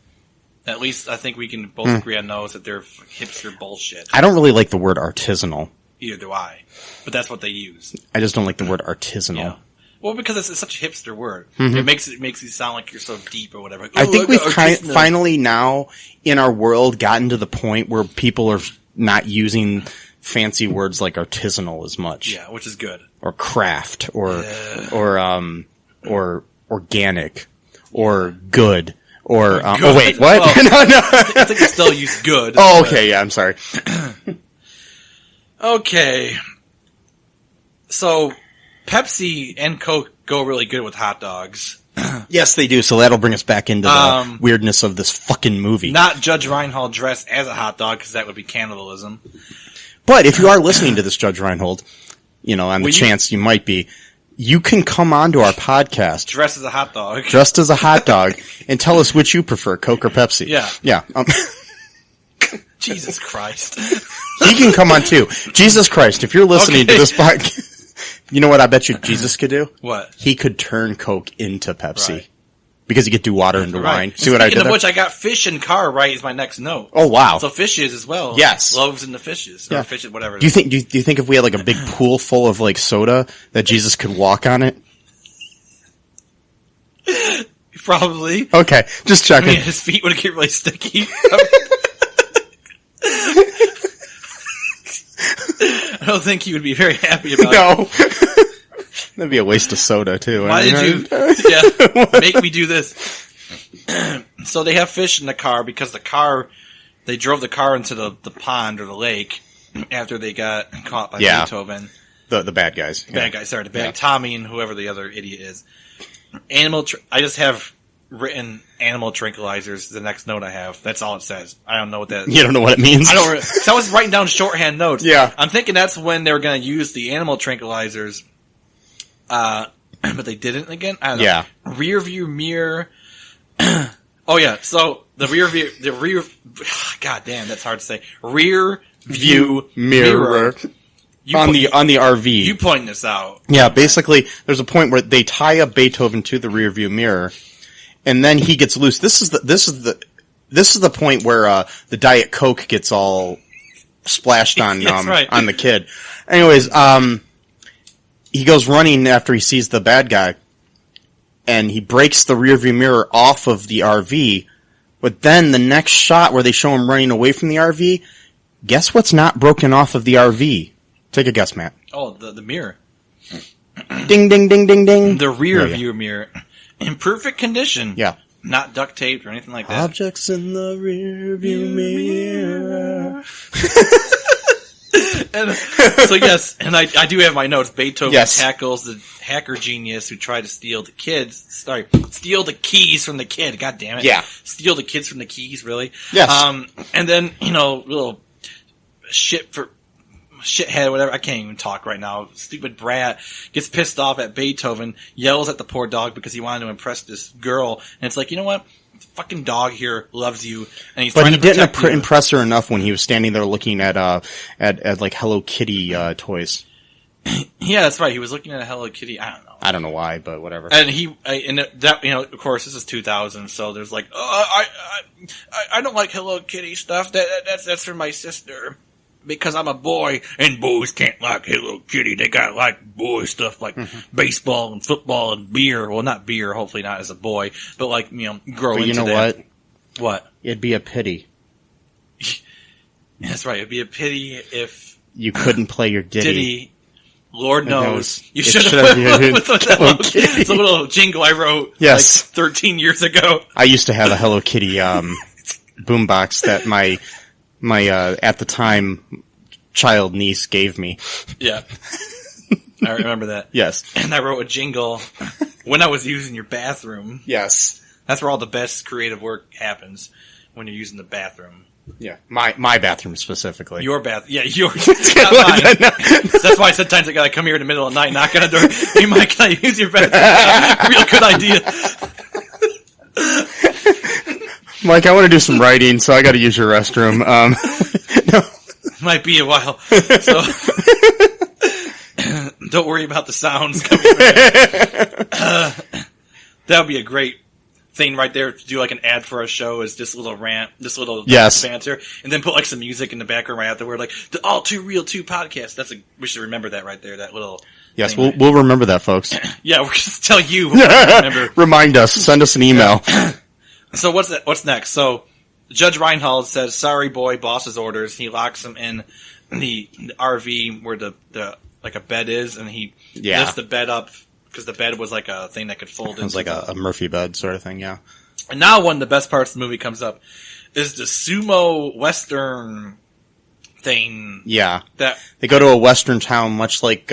At least I think we can both agree on those that they're hipster bullshit. I don't really like the word artisanal. Either do I. But that's what they use. I just don't like the word artisanal. Yeah. Well, because it's such a hipster word. It makes you sound like you're so deep or whatever. I think we've finally now in our world gotten to the point where people are not using fancy words like artisanal as much. Yeah, which is good. Or craft or organic or good. Or oh wait, what? Well, no. I think they still use good. Oh, okay, yeah, I'm sorry. Okay. So, Pepsi and Coke go really good with hot dogs. Yes, they do. So that'll bring us back into the weirdness of this fucking movie. Not Judge Reinhold dressed as a hot dog, because that would be cannibalism. But if you are listening to this, Judge Reinhold, on the chance you might be, you can come onto our podcast. Dressed as a hot dog. Dressed as a hot dog, and tell us which you prefer, Coke or Pepsi. Yeah. Yeah. Jesus Christ. He can come on too. Jesus Christ, if you're listening to this podcast, you know what I bet you Jesus could do? What? He could turn Coke into Pepsi. Right. Because he could do water into wine. See what I did Speaking there? of which, I got fish and car right is my next note. Oh, wow. So fishes as well. Yes. Loaves in the fishes. Or fishes, whatever. Do you think if we had like a big pool full of like soda that Jesus could walk on it? Probably. Okay, just checking. I mean, his feet would get really sticky. I don't think he would be very happy about it. No. That'd be a waste of soda, too. Why did you make me do this? So they have fish in the car because they drove the car into the pond or the lake after they got caught by Beethoven. The bad guys. Tommy and whoever the other idiot is. I just have written animal tranquilizers, the next note I have. That's all it says. I don't know what that is. You don't know what it means? So I was writing down shorthand notes. Yeah. I'm thinking that's when they were going to use the animal tranquilizers. But they didn't again? I don't know. Yeah. Rear view mirror. Oh yeah, so the rear, god damn, that's hard to say. Rear view mirror. On the RV. You pointing this out. Yeah, basically, there's a point where they tie up Beethoven to the rear view mirror, and then he gets loose. This is the point where the Diet Coke gets all splashed on on the kid. Anyways, he goes running after he sees the bad guy, and he breaks the rearview mirror off of the RV. But then the next shot where they show him running away from the RV, guess what's not broken off of the RV? Take a guess, Matt. Oh, the mirror. Ding, ding, ding, ding, ding. The rear view mirror. In perfect condition. Yeah. Not duct taped or anything like that. Objects in the rear view mirror. And, so yes, and I do have my notes. Beethoven tackles the hacker genius who tried to steal the keys from the kid. God damn it. Yeah. Steal the kids from the keys, really? Yes. And then, little shithead, whatever. I can't even talk right now. Stupid brat gets pissed off at Beethoven, yells at the poor dog because he wanted to impress this girl. And it's like, you know what? fucking dog here loves you, and he's But trying he to protect didn't you. impress her enough when he was standing there looking at like Hello Kitty toys. Yeah, that's right. He was looking at a Hello Kitty. I don't know. I don't know why, but whatever. And that of course, this is 2000, so there's like, I don't like Hello Kitty stuff. That's for my sister because I'm a boy, and boys can't like Hello Kitty. They gotta like boy stuff like baseball and football and beer. Well, not beer, hopefully not as a boy, but like grow But into you know that. what? What? It'd be a pity. That's right. It'd be a pity if You couldn't play your Diddy. Lord knows. You It should should have have been with that Hello little, Kitty. it's a little jingle I wrote Yes. like 13 years ago. I used to have a Hello Kitty boombox that my at the time child niece gave me. Yeah. I remember that. Yes. And I wrote a jingle when I was using your bathroom. Yes. That's where all the best creative work happens, when you're using the bathroom. Yeah. My bathroom specifically. Your bath. Yeah, yours. Not mine. That's why sometimes I gotta come here in the middle of the night, knock on the door. Hey, Mike, can I use your bathroom? Real good idea. Mike, I want to do some writing, so I got to use your restroom. No. Might be a while. So don't worry about the sounds coming back. That would be a great thing right there to do like an ad for a show is this little rant, this little Yes. banter, and then put like some music in the background right afterward, like the All Too Real 2 podcast. We should remember that right there, that little Yes, thing. we'll remember that, folks. Yeah, we're just tell you what I remember. Remind us. Send us an email. So what's next? So Judge Reinhold says, "Sorry, boy, boss's orders." He locks him in the RV where the like a bed is, and he lifts the bed up because the bed was like a thing that could fold. It was like a Murphy bed sort of thing, yeah. And now one of the best parts of the movie comes up is the sumo western thing. Yeah. That They go to a western town, much like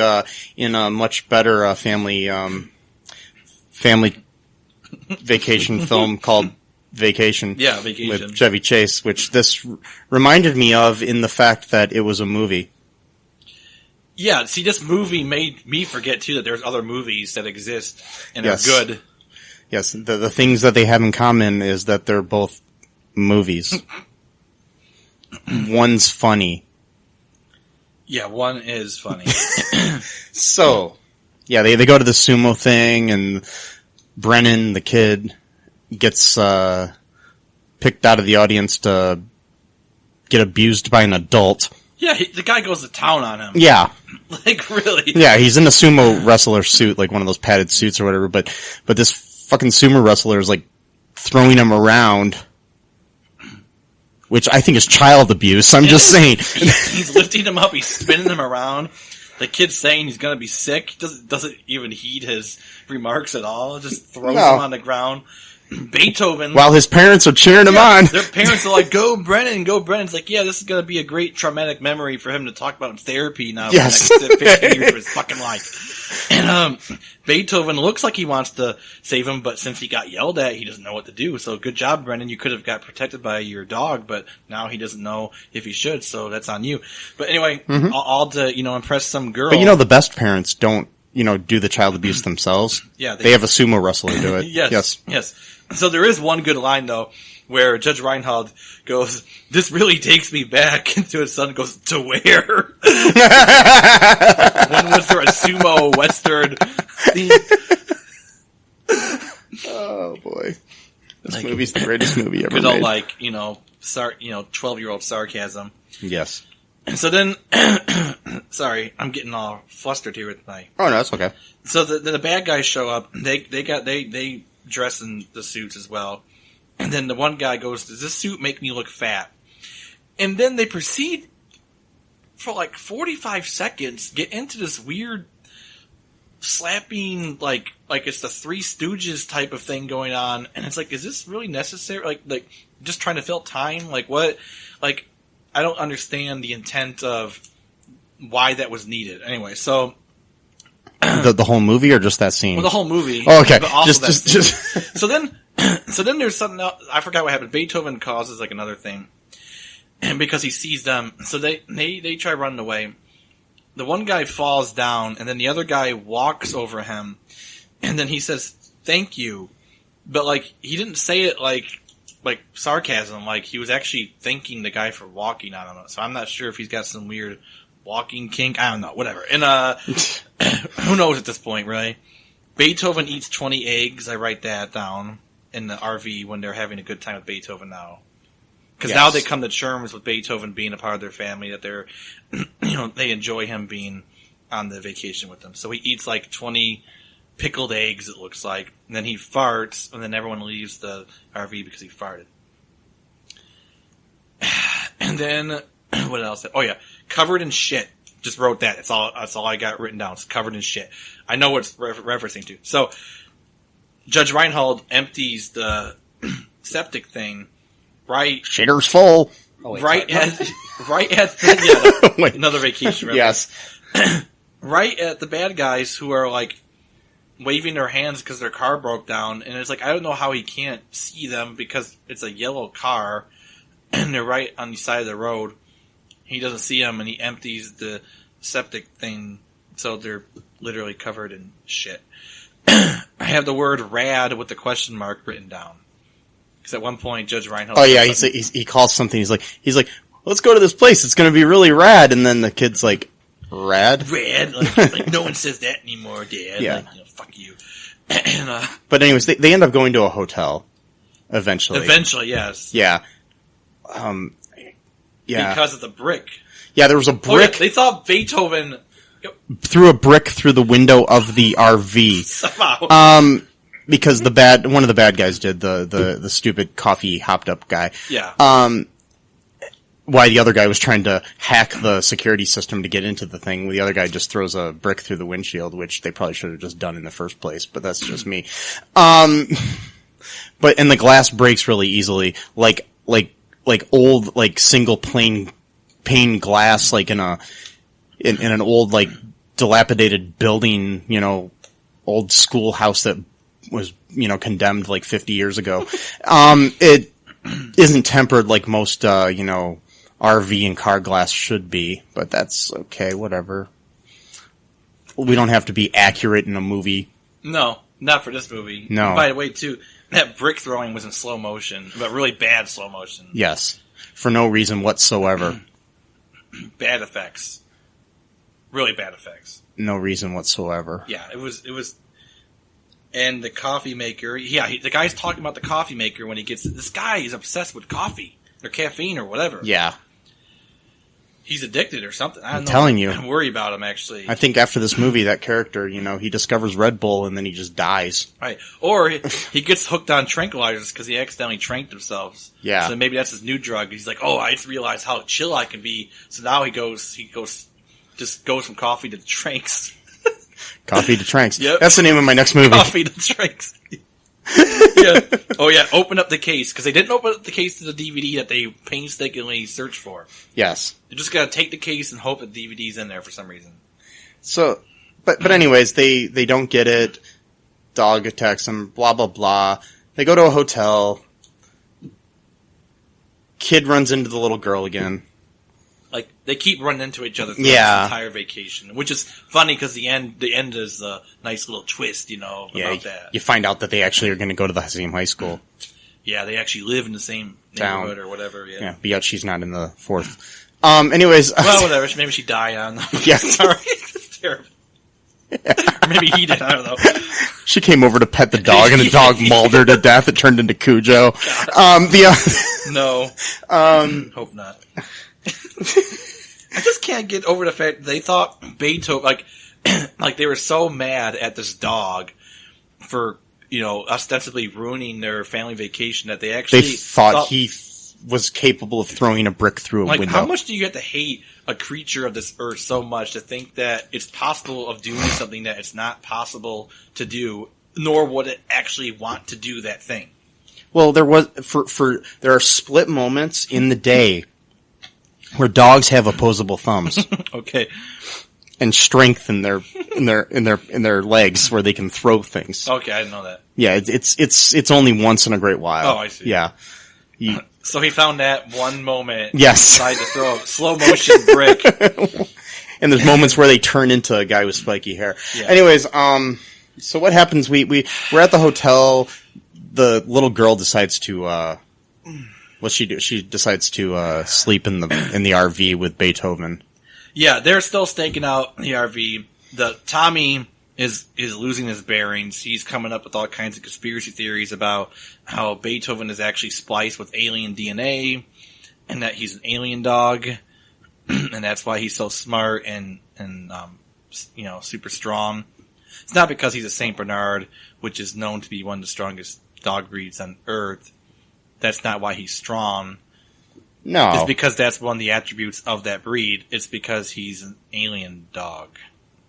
in a much better family vacation film called Vacation. Yeah, Vacation. With Chevy Chase, which this reminded me of in the fact that it was a movie. Yeah, see, this movie made me forget, too, that there's other movies that exist and Yes. are good. Yes, the things that they have in common is that they're both movies. One's funny. Yeah, one is funny. So, yeah, they go to the sumo thing, and Brennan, the kid, gets picked out of the audience to get abused by an adult. Yeah, the guy goes to town on him. Yeah. Like, really. Yeah, he's in a sumo wrestler suit, like one of those padded suits or whatever, but this fucking sumo wrestler is like throwing him around, which I think is child abuse. I'm just saying. He's lifting him up, he's spinning him around. The kid's saying he's gonna be sick. He doesn't even heed his remarks at all. Just throws him on the ground. Beethoven. While his parents are cheering him on. Their parents are like, go Brennan, go Brennan. It's like, yeah, this is going to be a great traumatic memory for him to talk about in therapy now Yes. for the next 15 years of his fucking life. And Beethoven looks like he wants to save him, but since he got yelled at, he doesn't know what to do. So good job, Brennan. You could have got protected by your dog, but now he doesn't know if he should, so that's on you. But anyway, all to, impress some girl. But the best parents don't, do the child abuse themselves. Yeah. They have a sumo wrestler do it. Yes. So there is one good line, though, where Judge Reinhold goes, "This really takes me back," and to his son goes, "To where?" When was there a sumo western theme? Oh, boy. This movie's the greatest movie ever Good made. old, 12-year-old sarcasm. Yes. And so then, sorry, I'm getting all flustered here with my... Oh, no, that's okay. So the bad guys show up, they dress in the suits as well. And then the one guy goes, "Does this suit make me look fat?" And then they proceed for like 45 seconds, get into this weird slapping, like it's the Three Stooges type of thing going on. And it's like, is this really necessary? Like just trying to fill time? Like what? Like, I don't understand the intent of why that was needed. Anyway, so... The whole movie or just that scene? Well, the whole movie. Oh, okay. But also Just. So then there's something else. I forgot what happened. Beethoven causes like another thing. And because he sees them, so they try running away. The one guy falls down, and then the other guy walks over him, and then he says, "Thank you." But, like, he didn't say it like sarcasm. Like, he was actually thanking the guy for walking on him. So I'm not sure if he's got some weird walking kink. I don't know. Whatever. And, who knows at this point, really? Beethoven eats 20 eggs. I write that down in the RV when they're having a good time with Beethoven now. Because now they come to terms with Beethoven being a part of their family, that they're, they enjoy him being on the vacation with them. So he eats like 20 pickled eggs, it looks like, and then he farts, and then everyone leaves the RV because he farted. And then, what else? Oh yeah, covered in shit. Just wrote that. That's all I got written down. It's covered in shit. I know what it's referencing to. So, Judge Reinhold empties the septic thing right. Shitter's full. Oh, wait, right at the, another vacation reference. Yes. Right at the bad guys who are like waving their hands because their car broke down, and it's like, I don't know how he can't see them because it's a yellow car and they're right on the side of the road. He doesn't see them, and he empties the septic thing, so they're literally covered in shit. I have the word rad with the question mark written down. Because at one point, Judge Reinhold... Oh, yeah, he calls something, he's like, let's go to this place, it's going to be really rad, and then the kid's like, rad? Rad? Like no one says that anymore, Dad. Yeah. Like, fuck you. And, but anyways, they end up going to a hotel, eventually. Eventually, yes. Yeah. Yeah. Because of the brick. Yeah, there was a brick. Oh, yeah, they thought Beethoven threw a brick through the window of the RV. Somehow. Because one of the bad guys did, the stupid coffee hopped up guy. Yeah. Why the other guy was trying to hack the security system to get into the thing. The other guy just throws a brick through the windshield, which they probably should have just done in the first place, but that's just me. And the glass breaks really easily, like old, like single pane glass, like in an old, like dilapidated building, old schoolhouse that was, condemned like 50 years ago. It isn't tempered like most, RV and car glass should be, but that's okay, whatever. We don't have to be accurate in a movie. No, not for this movie. No. And by the way, too, that brick throwing was in slow motion, but really bad slow motion. Yes. For no reason whatsoever. Bad effects. Really bad effects. No reason whatsoever. Yeah, it was... And the coffee maker... Yeah, the guy's talking about the coffee maker when he gets... This guy is obsessed with coffee. Or caffeine or whatever. Yeah. He's addicted or something. I don't I'm know. telling you. I worry about him, actually. I think after this movie, that character, he discovers Red Bull and then he just dies. Right. Or he gets hooked on tranquilizers because he accidentally tranked himself. Yeah. So maybe that's his new drug. He's like, oh, I just realized how chill I can be. So now he goes from coffee to tranks. Coffee to tranks. Yep. That's the name of my next movie. Coffee to tranks. Yeah. Oh, yeah. Open up the case. Because they didn't open up the case to the DVD that they painstakingly searched for. Yes. You just gotta take the case and hope that the DVD's in there for some reason. So, but anyways, they don't get it. Dog attacks them, blah, blah, blah. They go to a hotel. Kid runs into the little girl again. Like, they keep running into each other throughout this entire vacation. Which is funny because the end is a nice little twist, about that. You find out that they actually are going to go to the same high school. Yeah, they actually live in the same neighborhood or whatever, yeah. Yeah, but yet she's not in the fourth. Anyways. Well, whatever. Maybe she died, I don't know. Yeah. Sorry. It's terrible. Or maybe he did, I don't know. She came over to pet the dog, and the dog mauled her to death. It turned into Cujo. No. Hope not. I just can't get over the fact that they thought Beethoven, like they were so mad at this dog for, ostensibly ruining their family vacation that they actually thought he was capable of throwing a brick through a window. How much do you have to hate a creature of this earth so much to think that it's possible of doing something that it's not possible to do, nor would it actually want to do that thing? Well, there are split moments in the day where dogs have opposable thumbs. Okay. And strength in their legs where they can throw things. Okay, I didn't know that. Yeah, it's only once in a great while. Oh, I see. Yeah. So he found that one moment. Yes. Decided to throw a slow motion brick. And there's moments where they turn into a guy with spiky hair. Yeah. Anyways, so what happens? We're at the hotel. the little girl decides to what she do? She decides to sleep in the RV with Beethoven. Yeah, they're still staking out the RV. The Tommy is losing his bearings. He's coming up with all kinds of conspiracy theories about how Beethoven is actually spliced with alien DNA, and that he's an alien dog, and that's why he's so smart and super strong. It's not because he's a Saint Bernard, which is known to be one of the strongest dog breeds on Earth. That's not why he's strong. No. It's because that's one of the attributes of that breed. It's because he's an alien dog.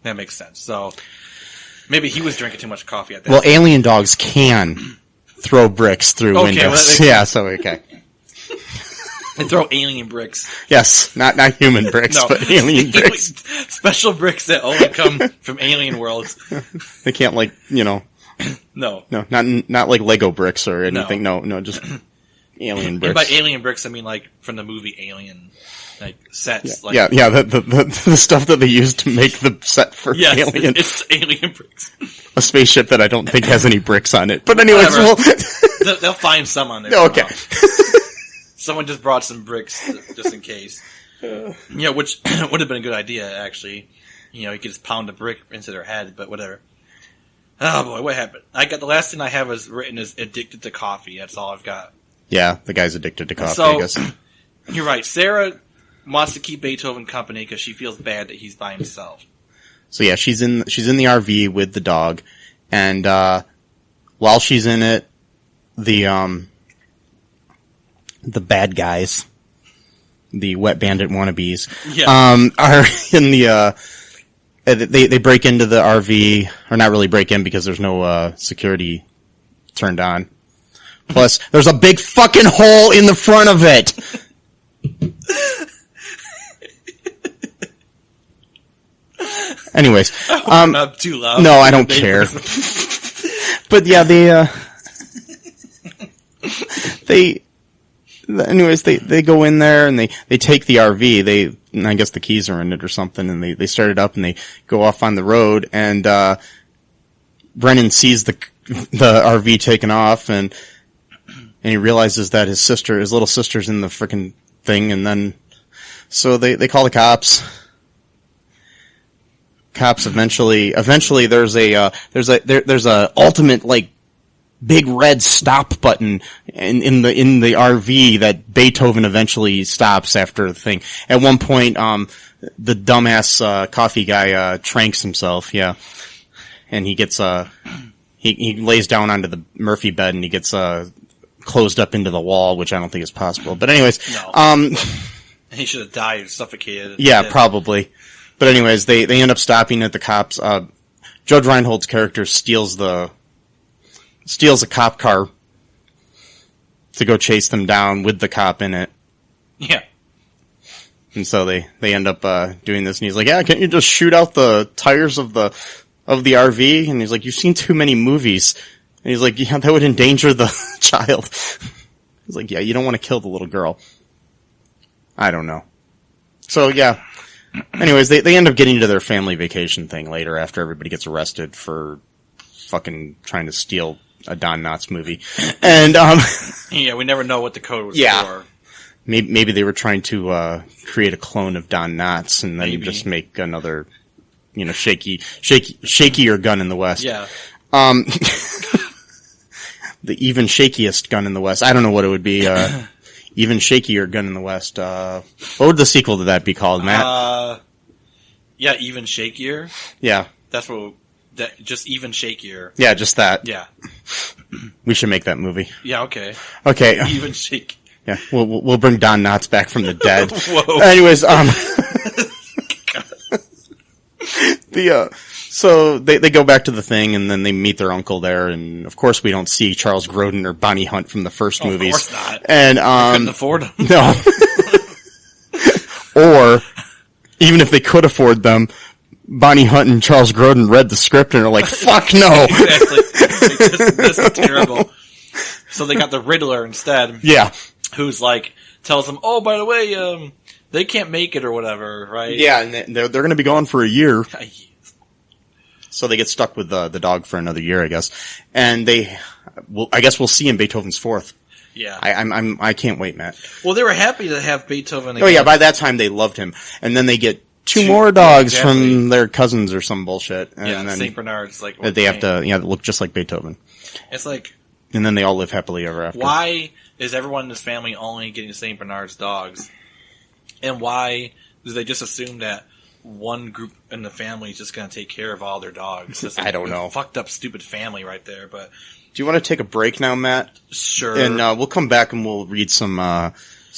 That makes sense. So, maybe he was drinking too much coffee at that Well, time. alien dogs can throw bricks through windows. Okay. And throw alien bricks. Yes, not human bricks, No. but alien bricks. Special bricks that only come from alien worlds. They can't No. not like Lego bricks or anything. No, just alien bricks. And by alien bricks, I mean like from the movie Alien, like sets. Yeah, the stuff that they use to make the set for Alien. It's alien bricks. A spaceship that I don't think has any bricks on it. But anyways, They'll find some on there. Okay. Someone just brought some bricks just in case. Which would have been a good idea, actually. You could just pound a brick into their head, but whatever. Oh boy, what happened? The last thing I have is written is addicted to coffee. That's all I've got. Yeah, the guy's addicted to coffee, So, I guess. You're right. Sarah wants to keep Beethoven company because she feels bad that he's by himself. So yeah, she's in the RV with the dog, and while she's in it, the bad guys, the wet bandit wannabes, are in the they break into the RV, or not really break in because there's no security turned on. Plus, there's a big fucking hole in the front of it. Anyways, Not too loud. No, I don't care. But yeah, they go in there and they take the RV. I guess the keys are in it or something, and they start it up and they go off on the road, and Brennan sees the RV taken off, and he realizes that his little sister's in the frickin' thing, and then so they call the cops. Cops eventually there's a ultimate like big red stop button in the RV that Beethoven eventually stops after the thing. At one point, the dumbass coffee guy tranks himself, and he gets he lays down onto the Murphy bed and he gets closed up into the wall, which I don't think is possible. But anyways, no. He should have died or suffocated. Yeah, probably. But anyways, they end up stopping at the cops. Judge Reinhold's character steals a cop car to go chase them down with the cop in it. Yeah. And so they end up doing this, and he's like, "Yeah, can't you just shoot out the tires of the RV?" And he's like, "You've seen too many movies." And he's like, "Yeah, that would endanger the child." He's like, "Yeah, you don't want to kill the little girl." I don't know. So yeah. Anyways, they end up getting to their family vacation thing later after everybody gets arrested for fucking trying to steal a Don Knotts movie. And yeah, we never know what the code was for. Maybe they were trying to create a clone of Don Knotts and then just make another, shakier gun in the West. Yeah. The even shakiest gun in the West. I don't know what it would be. Even shakier gun in the West. What would the sequel to that be called, Matt? Yeah, even shakier. Yeah. That's just even shakier. Yeah, just that. Yeah. We should make that movie. Yeah, okay. Okay. Even shake. Yeah, we'll bring Don Knotts back from the dead. Whoa. Anyways, so they go back to the thing, and then they meet their uncle there, and of course we don't see Charles Grodin or Bonnie Hunt from the first movies. Of course not. And couldn't afford them. No. Or even if they could afford them, Bonnie Hunt and Charles Grodin read the script and are like, "Fuck no." Exactly. This is terrible. So they got the Riddler instead. Yeah. Who's like tells them, "Oh, by the way, they can't make it or whatever, right?" Yeah, and they're going to be gone for a year. So they get stuck with the dog for another year, I guess. And I guess we'll see in Beethoven's fourth. Yeah. I can't wait, Matt. Well, they were happy to have Beethoven again. Oh yeah, by that time they loved him. And then they get two more dogs from their cousins or some bullshit. And then St. Bernard's like... they have to look just like Beethoven. It's like... And then they all live happily ever after. Why is everyone in this family only getting St. Bernard's dogs? And why do they just assume that one group in the family is just going to take care of all their dogs? That's I don't know. Fucked up, stupid family right there. But do you want to take a break now, Matt? Sure. And we'll come back and we'll read some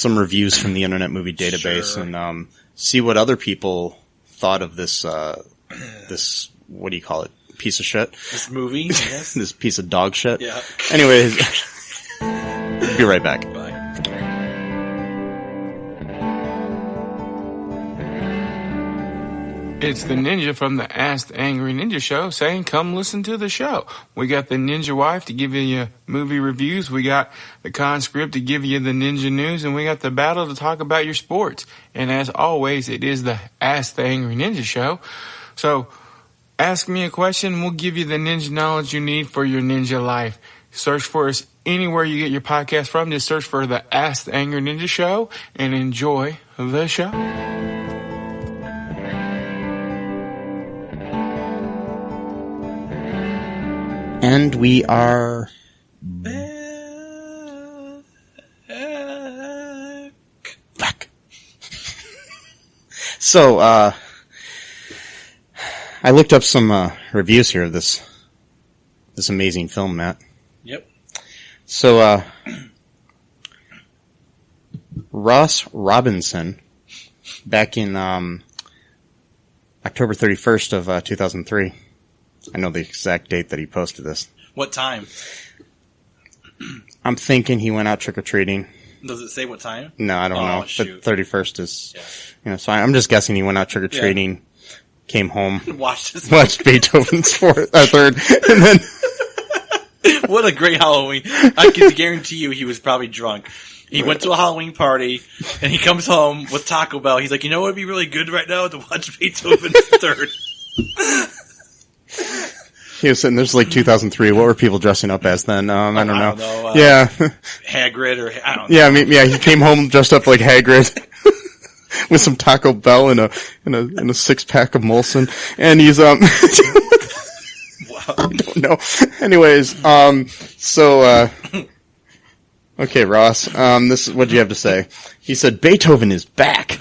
reviews from the Internet Movie Database and see what other people thought of this. This, what do you call it? Piece of shit. This movie, I guess. This piece of dog shit. Yeah. Anyways, be right back. Bye. It's the ninja from the Ask the Angry Ninja Show saying, come listen to the show. We got the ninja wife to give you your movie reviews. We got the conscript to give you the ninja news. And we got the battle to talk about your sports. And as always, it is the Ask the Angry Ninja Show. So ask me a question and we'll give you the ninja knowledge you need for your ninja life. Search for us anywhere you get your podcast from. Just search for the Ask the Angry Ninja Show and enjoy the show. And we are back. So, I looked up some reviews here of this amazing film, Matt. Yep. So, Ross Robinson, back in October 31st of 2003. I know the exact date that he posted this. What time? I'm thinking he went out trick-or-treating. Does it say what time? No, I don't know. Shoot. But 31st is, so I'm just guessing he went out trick-or-treating, came home, watched Beethoven's third, and then... What a great Halloween. I can guarantee you he was probably drunk. He went to a Halloween party, and he comes home with Taco Bell. He's like, you know what would be really good right now? To watch Beethoven's third. He was sitting there's like 2003. What were people dressing up as then? I don't know. Yeah. Hagrid or I don't know. Yeah, he came home dressed up like Hagrid with some Taco Bell and a 6-pack of Molson, and he's Wow. I don't know. Anyways, okay, Ross. This is what you have to say. He said Beethoven is back.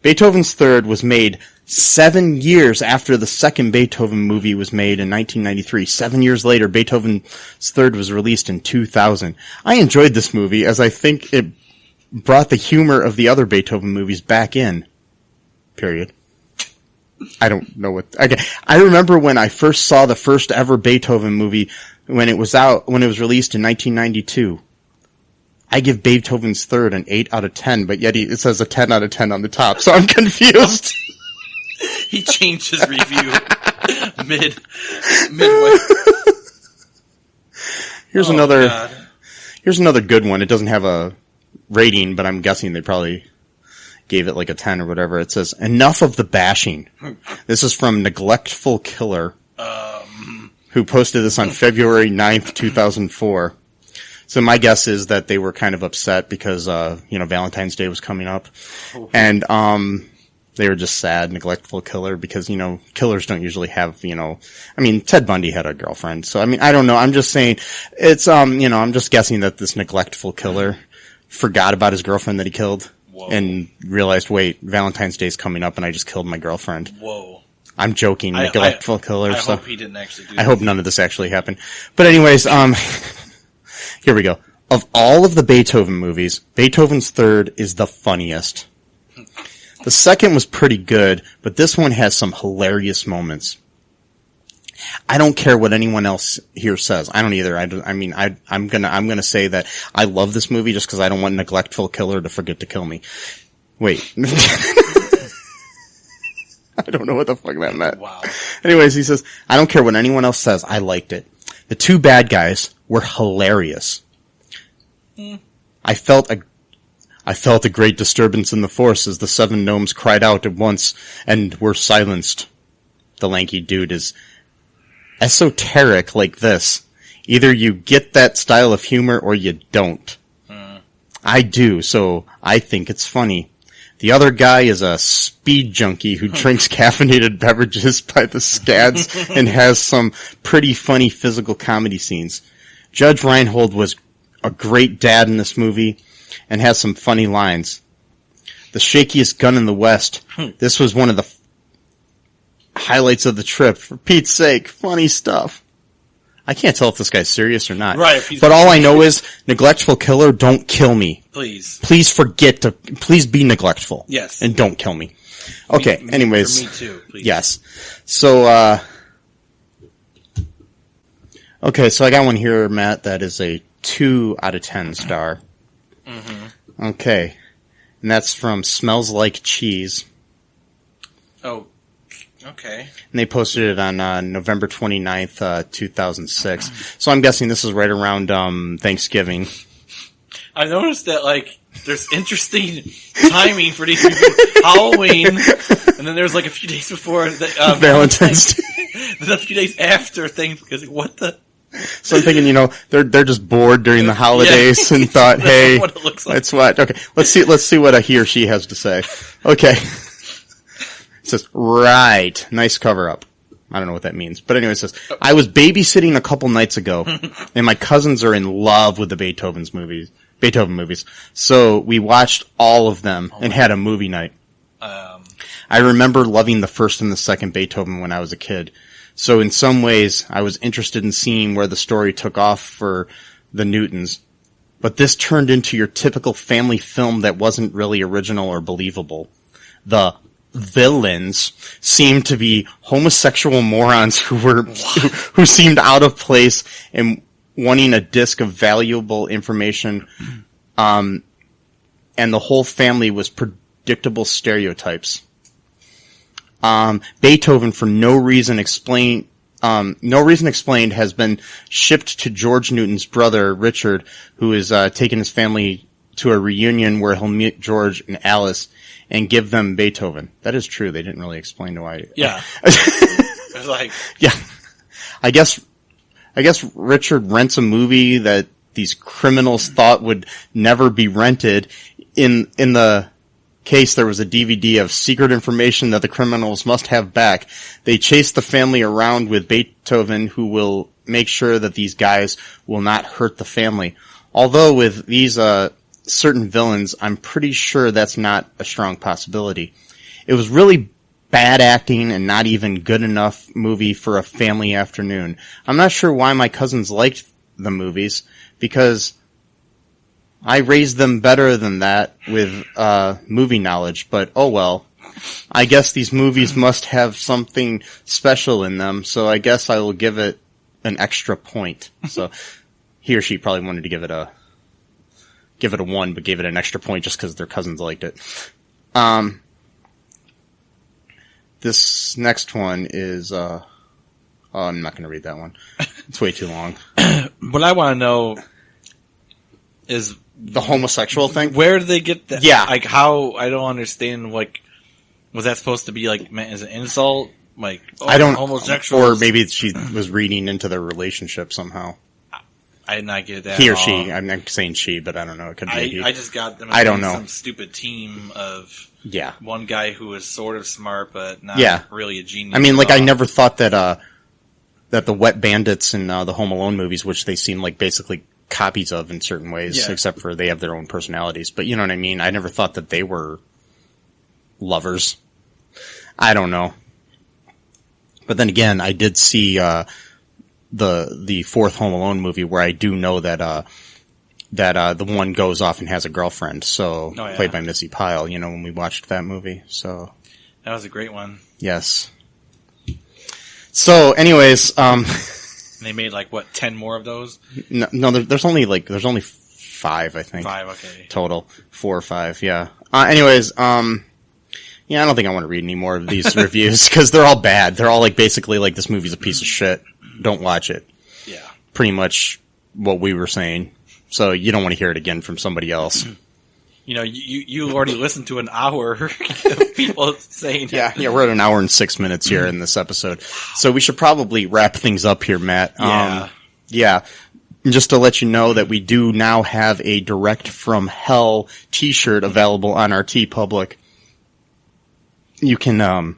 Beethoven's Third was made 7 years after the second Beethoven movie was made in 1993. 7 years later, Beethoven's Third was released in 2000. I enjoyed this movie as I think it brought the humor of the other Beethoven movies back in. Period. I don't know what... Okay. I remember when I first saw the first ever Beethoven movie when it was released in 1992. I give Beethoven's Third an 8 out of 10, but yet it says a 10 out of 10 on the top, so I'm confused. He changed his review midway. Here's another good one. It doesn't have a rating, but I'm guessing they probably gave it like a 10 or whatever. It says, enough of the bashing. This is from Neglectful Killer, who posted this on February 9th, 2004. So my guess is that they were kind of upset because, Valentine's Day was coming up. And, they were just sad, Neglectful Killer, because, killers don't usually have, Ted Bundy had a girlfriend. So, I don't know. I'm just saying, it's, I'm just guessing that this Neglectful Killer forgot about his girlfriend that he killed. Whoa. And realized, wait, Valentine's Day's coming up and I just killed my girlfriend. Whoa. I'm joking, Neglectful Killer. I hope he didn't actually do that. I hope none of this actually happened. But anyways, here we go. Of all of the Beethoven movies, Beethoven's Third is the funniest. The second was pretty good, but this one has some hilarious moments. I don't care what anyone else here says. I don't either. I'm gonna say that I love this movie just because I don't want Neglectful Killer to forget to kill me. Wait. I don't know what the fuck that meant. Wow. Anyways, he says, I don't care what anyone else says. I liked it. The two bad guys were hilarious. I felt a great disturbance in the force as the seven gnomes cried out at once and were silenced. the lanky dude, is esoteric like this. Either you get that style of humor or you don't. I do, so I think it's funny. The other guy is a speed junkie who drinks caffeinated beverages by the scads and has some pretty funny physical comedy scenes. Judge Reinhold was a great dad in this movie and has some funny lines. The shakiest gun in the West. This was one of the highlights of the trip. For Pete's sake, funny stuff. I can't tell if this guy's serious or not. Right. But all I know is, neglectful killer, don't kill me. Please. Please please be neglectful. Yes. And don't kill me. Okay, anyways. For me too, please. Yes. So, okay, so I got one here, Matt, that is a 2 out of 10 star. Mm-hmm. Okay. And that's from Smells Like Cheese. Oh, okay. And they posted it on November 29th, 2006. So I'm guessing this is right around Thanksgiving. I noticed that, like, there's interesting timing for these people. Halloween, and then there's, like, a few days before Valentine's Day. There's a few days after Thanksgiving. What the? So I'm thinking, they're just bored during the holidays and thought, hey, what it looks like. let's watch. Okay, let's see what he or she has to say. Okay. It says, right. Nice cover up. I don't know what that means. But anyway, it says, I was babysitting a couple nights ago, and my cousins are in love with the Beethoven movies. So we watched all of them and had a movie night. I remember loving the first and the second Beethoven when I was a kid. So in some ways, I was interested in seeing where the story took off for the Newtons. But this turned into your typical family film that wasn't really original or believable. The villains seemed to be homosexual morons who seemed out of place and wanting a disc of valuable information. And the whole family was predictable stereotypes. Beethoven, for no reason explained, has been shipped to George Newton's brother, Richard, who is taking his family to a reunion where he'll meet George and Alice and give them Beethoven. That is true. They didn't really explain why. Yeah. It was like... Yeah. I guess Richard rents a movie that these criminals thought would never be rented. In the case, there was a DVD of secret information that the criminals must have back. They chase the family around with Beethoven, who will make sure that these guys will not hurt the family. Although with these certain villains, I'm pretty sure that's not a strong possibility. It was really bad acting and not even good enough movie for a family afternoon. I'm not sure why my cousins liked the movies, because I raised them better than that with movie knowledge, but oh well. I guess these movies must have something special in them, so I guess I will give it an extra point. So he or she probably wanted to give it a 1, but gave it an extra point just because their cousins liked it. This next one is, I'm not going to read that one. It's way too long. What I want to know is the homosexual thing. Where did they get that? Yeah. Like, how, I don't understand, like, was that supposed to be, like, meant as an insult? Like, I don't, homosexual? Or maybe she was reading into their relationship somehow. I did not get that. He at or she. all. I'm not saying she, but I don't know. It could be he. I just got them. I don't know. Some stupid team of Yeah. one guy who was sort of smart, but not Yeah. really a genius. I mean, like, at I all. never thought that the Wet Bandits and the Home Alone movies, which they seem like basically copies of in certain ways, Yeah. except for they have their own personalities. But you know what I mean? I never thought that they were lovers. I don't know. But then again, I did see the fourth Home Alone movie, where I do know that the one goes off and has a girlfriend. So Oh, yeah. played by Missy Pyle. You know, when we watched that movie. So That was a great one. yes. So, anyways, And they made, like, what, 10 more of those? no, there's only 5, I think. 5, okay. Total. 4 or 5, yeah. Anyways, yeah, I don't think I want to read any more of these reviews, because they're all bad. They're all, like, basically, like, this movie's a piece of shit. Don't watch it. Yeah. Pretty much what we were saying. So you don't want to hear it again from somebody else. you already listened to an hour of people saying Yeah, we're at an hour and 6 minutes here in this episode. So we should probably wrap things up here, Matt. Yeah. Just to let you know that we do now have a Direct from Hell t-shirt available on our TeePublic. You can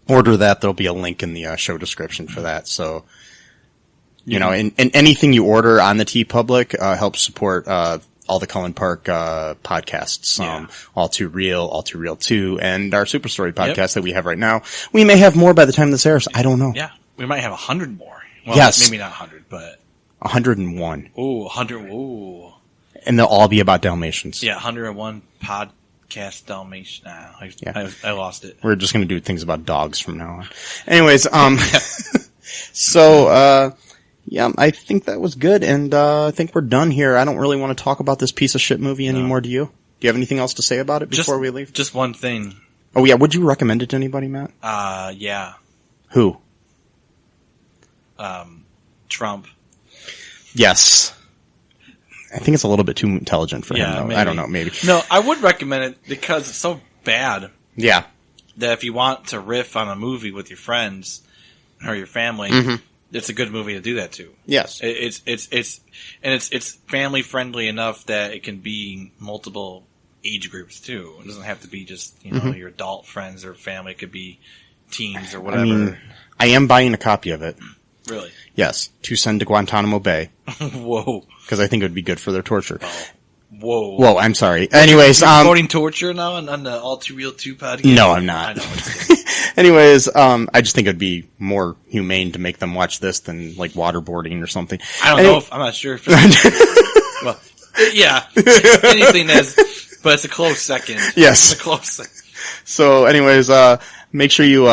order that. There'll be a link in the show description for that. So, and anything you order on the TeePublic helps support all the Cullen Park podcasts. All Too Real, All Too Real 2, and our Super Story podcast that we have right now. We may have more by the time this airs. I don't know. Yeah, we might have 100 more. Well, yes. Maybe not 100, but... 101. Ooh, 100. Ooh. And they'll all be about Dalmatians. Yeah, 101 podcast Dalmatians. Nah, I lost it. We're just going to do things about dogs from now on. Anyways, so, I think that was good, and I think we're done here. I don't really want to talk about this piece of shit movie anymore, do you? Do you have anything else to say about it before we leave? Just one thing. Oh, yeah, would you recommend it to anybody, Matt? Yeah. Who? Trump. Yes. I think it's a little bit too intelligent for him, though. Maybe. I don't know, maybe. No, I would recommend it because it's so bad. Yeah. That if you want to riff on a movie with your friends or your family, it's a good movie to do that to. Yes. It's family friendly enough that it can be multiple age groups too. It doesn't have to be just, your adult friends or family. It could be teens or whatever. I mean, I am buying a copy of it. Really? Yes. To send to Guantanamo Bay. Whoa. Because I think it would be good for their torture. Oh. Whoa. Whoa, I'm sorry. Anyways, You're promoting torture now on the All Too Real 2 podcast? No, I'm not. I know. Anyways, I just think it'd be more humane to make them watch this than like waterboarding or something. I don't know. I'm not sure if it's, well, yeah. Anything but it's a close second. Yes. It's a close second. So anyways, make sure you,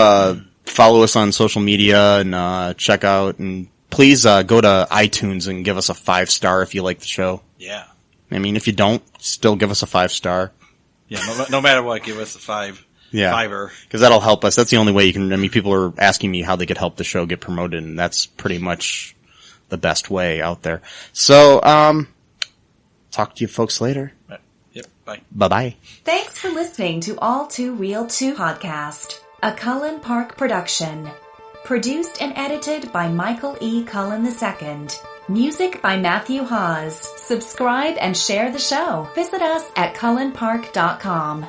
follow us on social media and, check out, and please, go to iTunes and give us a 5-star if you like the show. Yeah. I mean, if you don't, still give us a 5-star. Yeah, no matter what, give us a 5. Yeah. Fiver. Because that'll help us. That's the only way you can, people are asking me how they could help the show get promoted, and that's pretty much the best way out there. So, talk to you folks later. Yep, bye. Bye-bye. Thanks for listening to All Too Real 2 podcast, a Cullen Park production. Produced and edited by Michael E. Cullen II. Music by Matthew Hawes. Subscribe and share the show. Visit us at cullenpark.com.